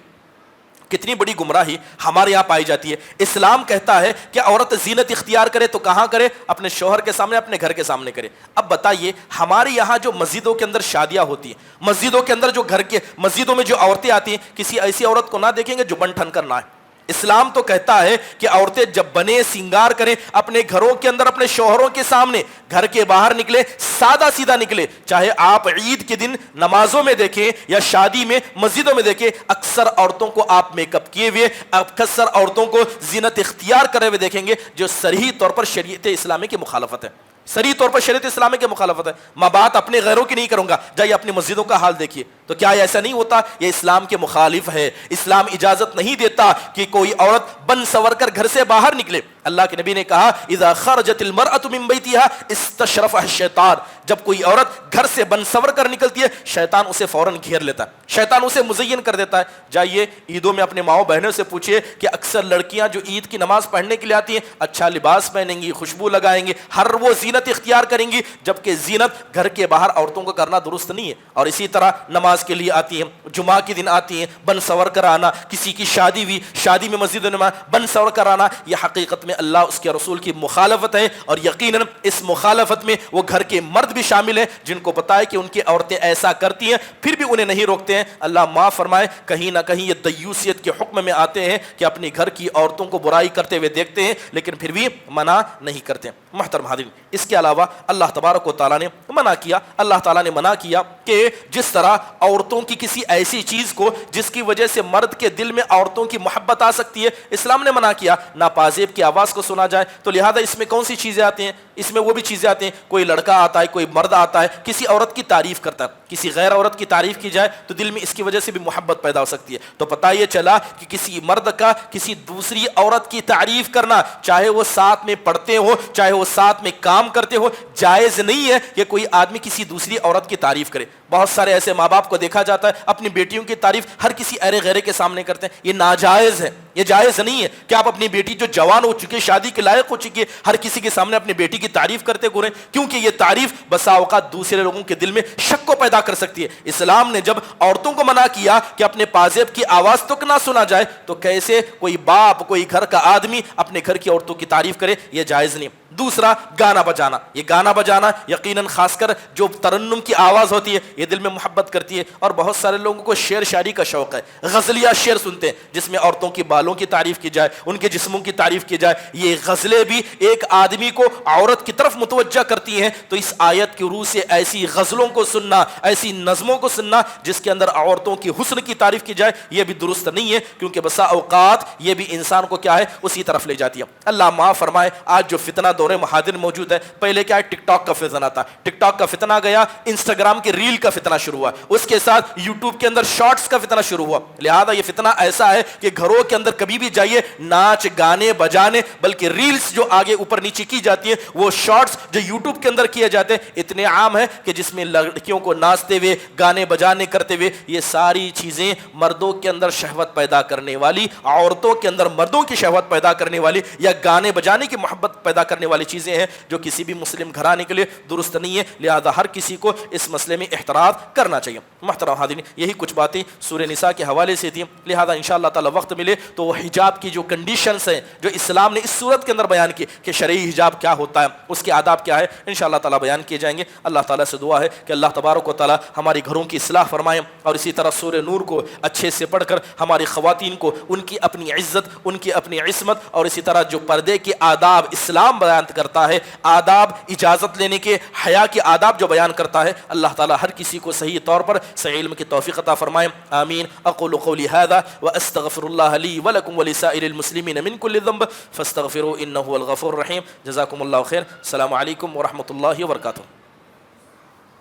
کتنی بڑی گمراہی ہمارے یہاں پائی جاتی ہے۔ اسلام کہتا ہے کہ عورت زینت اختیار کرے تو کہاں کرے؟ اپنے شوہر کے سامنے، اپنے گھر کے سامنے کرے۔ اب بتائیے، ہمارے یہاں جو مسجدوں کے اندر شادیاں ہوتی ہیں، مسجدوں کے اندر جو گھر کے مسجدوں میں جو عورتیں آتی ہیں، کسی ایسی عورت کو نہ دیکھیں گے جو بن ٹھن کر نہ آئے۔ اسلام تو کہتا ہے کہ عورتیں جب بنے سنگار کریں، اپنے گھروں کے اندر اپنے شوہروں کے سامنے، گھر کے باہر نکلے سادہ سیدھا نکلے۔ چاہے آپ عید کے دن نمازوں میں دیکھیں یا شادی میں مسجدوں میں دیکھیں، اکثر عورتوں کو آپ میک اپ کیے ہوئے، اکثر عورتوں کو زینت اختیار کرے ہوئے دیکھیں گے، جو صریح طور پر شریعت اسلامی کی مخالفت ہے، صریح طور پر شریعت اسلامی کی مخالفت ہے۔ میں بات اپنے غیروں کی نہیں کروں گا، جائیے اپنی مسجدوں کا حال دیکھیے، تو کیا ایسا نہیں ہوتا؟ یہ اسلام کے مخالف ہے۔ اسلام اجازت نہیں دیتا کہ کوئی عورت بن سور کر گھر سے باہر نکلے۔ اللہ کے نبی نے کہا اذا خرجت المرأة من بیتها استشرفها الشیطان، جب کوئی عورت گھر سے بن سور کر نکلتی ہے شیطان اسے فوراً گھیر لیتا ہے، شیطان اسے مزین کر دیتا ہے۔ جائیے عیدوں میں اپنے ماؤں بہنوں سے پوچھئے کہ اکثر لڑکیاں جو عید کی نماز پڑھنے کے لیے آتی ہیں اچھا لباس پہنیں گی، خوشبو لگائیں گی، ہر وہ زینت اختیار کریں گی، جبکہ زینت گھر کے باہر عورتوں کو کرنا درست نہیں ہے۔ اور اسی طرح نماز کے لیے آتی ہیں، جمعہ کے دن آتی ہیں، بن سور کر آنا، کسی کی شادی ہوئی، شادی میں مسجد میں بن سور کر آنا، یہ حقیقت میں اللہ اس کے رسول کی مخالفت ہے، اور یقیناً اس مخالفت میں وہ گھر کے مرد بھی شامل ہیں جن کو پتا ہے کہ ان کی عورتیں ایسا کرتی ہیں پھر بھی انہیں نہیں روکتے ہیں۔ اللہ معاف فرمائے، کہیں نہ کہیں یہ دیوسیت کے حکم میں آتے ہیں کہ اپنی گھر کی عورتوں کو برائی کرتے ہوئے دیکھتے ہیں لیکن پھر بھی منع نہیں کرتے۔ محترم حاضرین، اس کے علاوہ اللہ تبارک و تعالیٰ نے منع کیا، اللہ تعالیٰ نے منع کیا کہ جس طرح عورتوں کی کسی ایسی چیز کو جس کی وجہ سے مرد کے دل میں عورتوں کی محبت آ سکتی ہے، اسلام نے منع کیا ناپازیب کی آواز کو سنا جائے۔ تو لہذا اس میں کون سی چیزیں آتی ہیں؟ اس میں وہ بھی چیزیں آتی ہیں، کوئی لڑکا آتا ہے، کوئی مرد آتا ہے، کسی عورت کی تعریف کرتا ہے، کسی غیر عورت کی تعریف کی جائے تو دل میں اس کی وجہ سے بھی محبت پیدا ہو سکتی ہے۔ تو پتہ یہ چلا کہ کسی مرد کا کسی دوسری عورت کی تعریف کرنا، چاہے وہ ساتھ میں پڑھتے ہو، چاہے وہ ساتھ میں کام کرتے ہو، جائز نہیں ہے کہ کوئی آدمی کسی دوسری عورت کی تعریف کرے۔ بہت سارے ایسے ماں باپ کو دیکھا جاتا ہے اپنی بیٹیوں کی تعریف ہر کسی ایرے غیرے کے سامنے کرتے ہیں، یہ ناجائز ہے، یہ جائز نہیں ہے کہ آپ اپنی بیٹی جو جوان ہو چکی ہے، شادی کے لائق ہو چکی ہے، ہر کسی کے سامنے اپنی بیٹی کی تعریف کرتے گوریں، کیونکہ یہ تعریف بسا اوقات دوسرے لوگوں کے دل میں شک کو پیدا کر سکتی ہے۔ اسلام نے جب عورتوں کو منع کیا کہ اپنے پازیب کی آواز تک نہ سنا جائے، تو کیسے کوئی باپ، کوئی گھر کا آدمی اپنے گھر کی عورتوں کی تعریف کرے؟ یہ جائز نہیں۔ دوسرا، گانا بجانا۔ یہ گانا بجانا یقیناً خاص کر جو ترنم کی آواز ہوتی ہے یہ دل میں محبت کرتی ہے، اور بہت سارے لوگوں کو شعر شاعری کا شوق ہے، غزلیہ شعر سنتے ہیں جس میں عورتوں کی بالوں کی تعریف کی جائے، ان کے جسموں کی تعریف کی جائے۔ یہ غزلیں بھی ایک آدمی کو عورت کی طرف متوجہ کرتی ہیں، تو اس آیت کی روح سے ایسی غزلوں کو سننا، ایسی نظموں کو سننا جس کے اندر عورتوں کی حسن کی تعریف کی جائے، یہ بھی درست نہیں ہے، کیونکہ بسا اوقات یہ بھی انسان کو کیا ہے، اسی طرف لے جاتی ہے۔ اللہ معاف فرمائے، آج جو فتنہ دور محاذر موجود ہے، پہلے کیا ہے، ٹک ٹاک کا فتنہ تھا، ٹک ٹاک کا فتنہ گیا، انسٹاگرام کے ریل کا فتنہ شروع ہوا، اس کے ساتھ یوٹیوب کے اندر شارٹس کا فتنہ شروع ہوا۔ لہذا یہ فتنہ ایسا ہے کہ گھروں کے اندر کبھی بھی جائیے ناچ گانے بجانے بلکہ ریلز جو آگے اوپر نیچے کی جاتی ہیں، وہ شارٹس جو یوٹیوب کے اندر کیے جاتے ہیں اتنے عام ہیں کہ جس میں لڑکیوں کو ناچتے ہوئے گانے بجانے کرتے ہوئے، یہ ساری چیزیں مردوں کے اندر شہوت پیدا کرنے والی، عورتوں کے اندر مردوں کی شہوت پیدا کرنے والی یا گانے بجانے کی محبت پیدا کرنے والی چیزیں ہیں جو کسی بھی مسلم گھرانے کے لیے درست نہیں ہے. لہذا ہر کسی کو اس مسئلے میں احتراز کرنا چاہیے. محترم حاضرین، یہی کچھ باتیں سورہ نساء کے حوالے سے تھیں. لہذا انشاءاللہ تعالی وقت ملے تو وہ حجاب کی جو کنڈیشنز ہیں جو اسلام نے اس صورت کے اندر بیان کی کہ شرعی حجاب کیا ہوتا ہے، اس کے آداب کیا ہے، انشاءاللہ تعالی بیان کیے جائیں گے. اللہ تعالیٰ سے دعا ہے کہ اللہ تبارک و تعالیٰ ہماری گھروں کی اصلاح فرمائیں اور اسی طرح سورہ نور کو اچھے سے پڑھ کر ہماری خواتین کو ان کی اپنی عزت، ان کی اپنی عصمت اور اسی طرح جو پردے کے آداب اسلام بیان کرتا ہے، آداب اجازت لینے کے، حیا کے آداب جو بیان کرتا ہے، اللہ تعالیٰ ہر کسی کو صحیح طور پر صحیح علم کی توفیق عطا فرمائیں. آمین. اقول قولی هذا واستغفر الله لي ولكم ولسائر المسلمين من كل ذنب فاستغفروه انه هو الغفور الرحيم. جزاكم الله خير. السلام عليكم ورحمة الله وبركاته.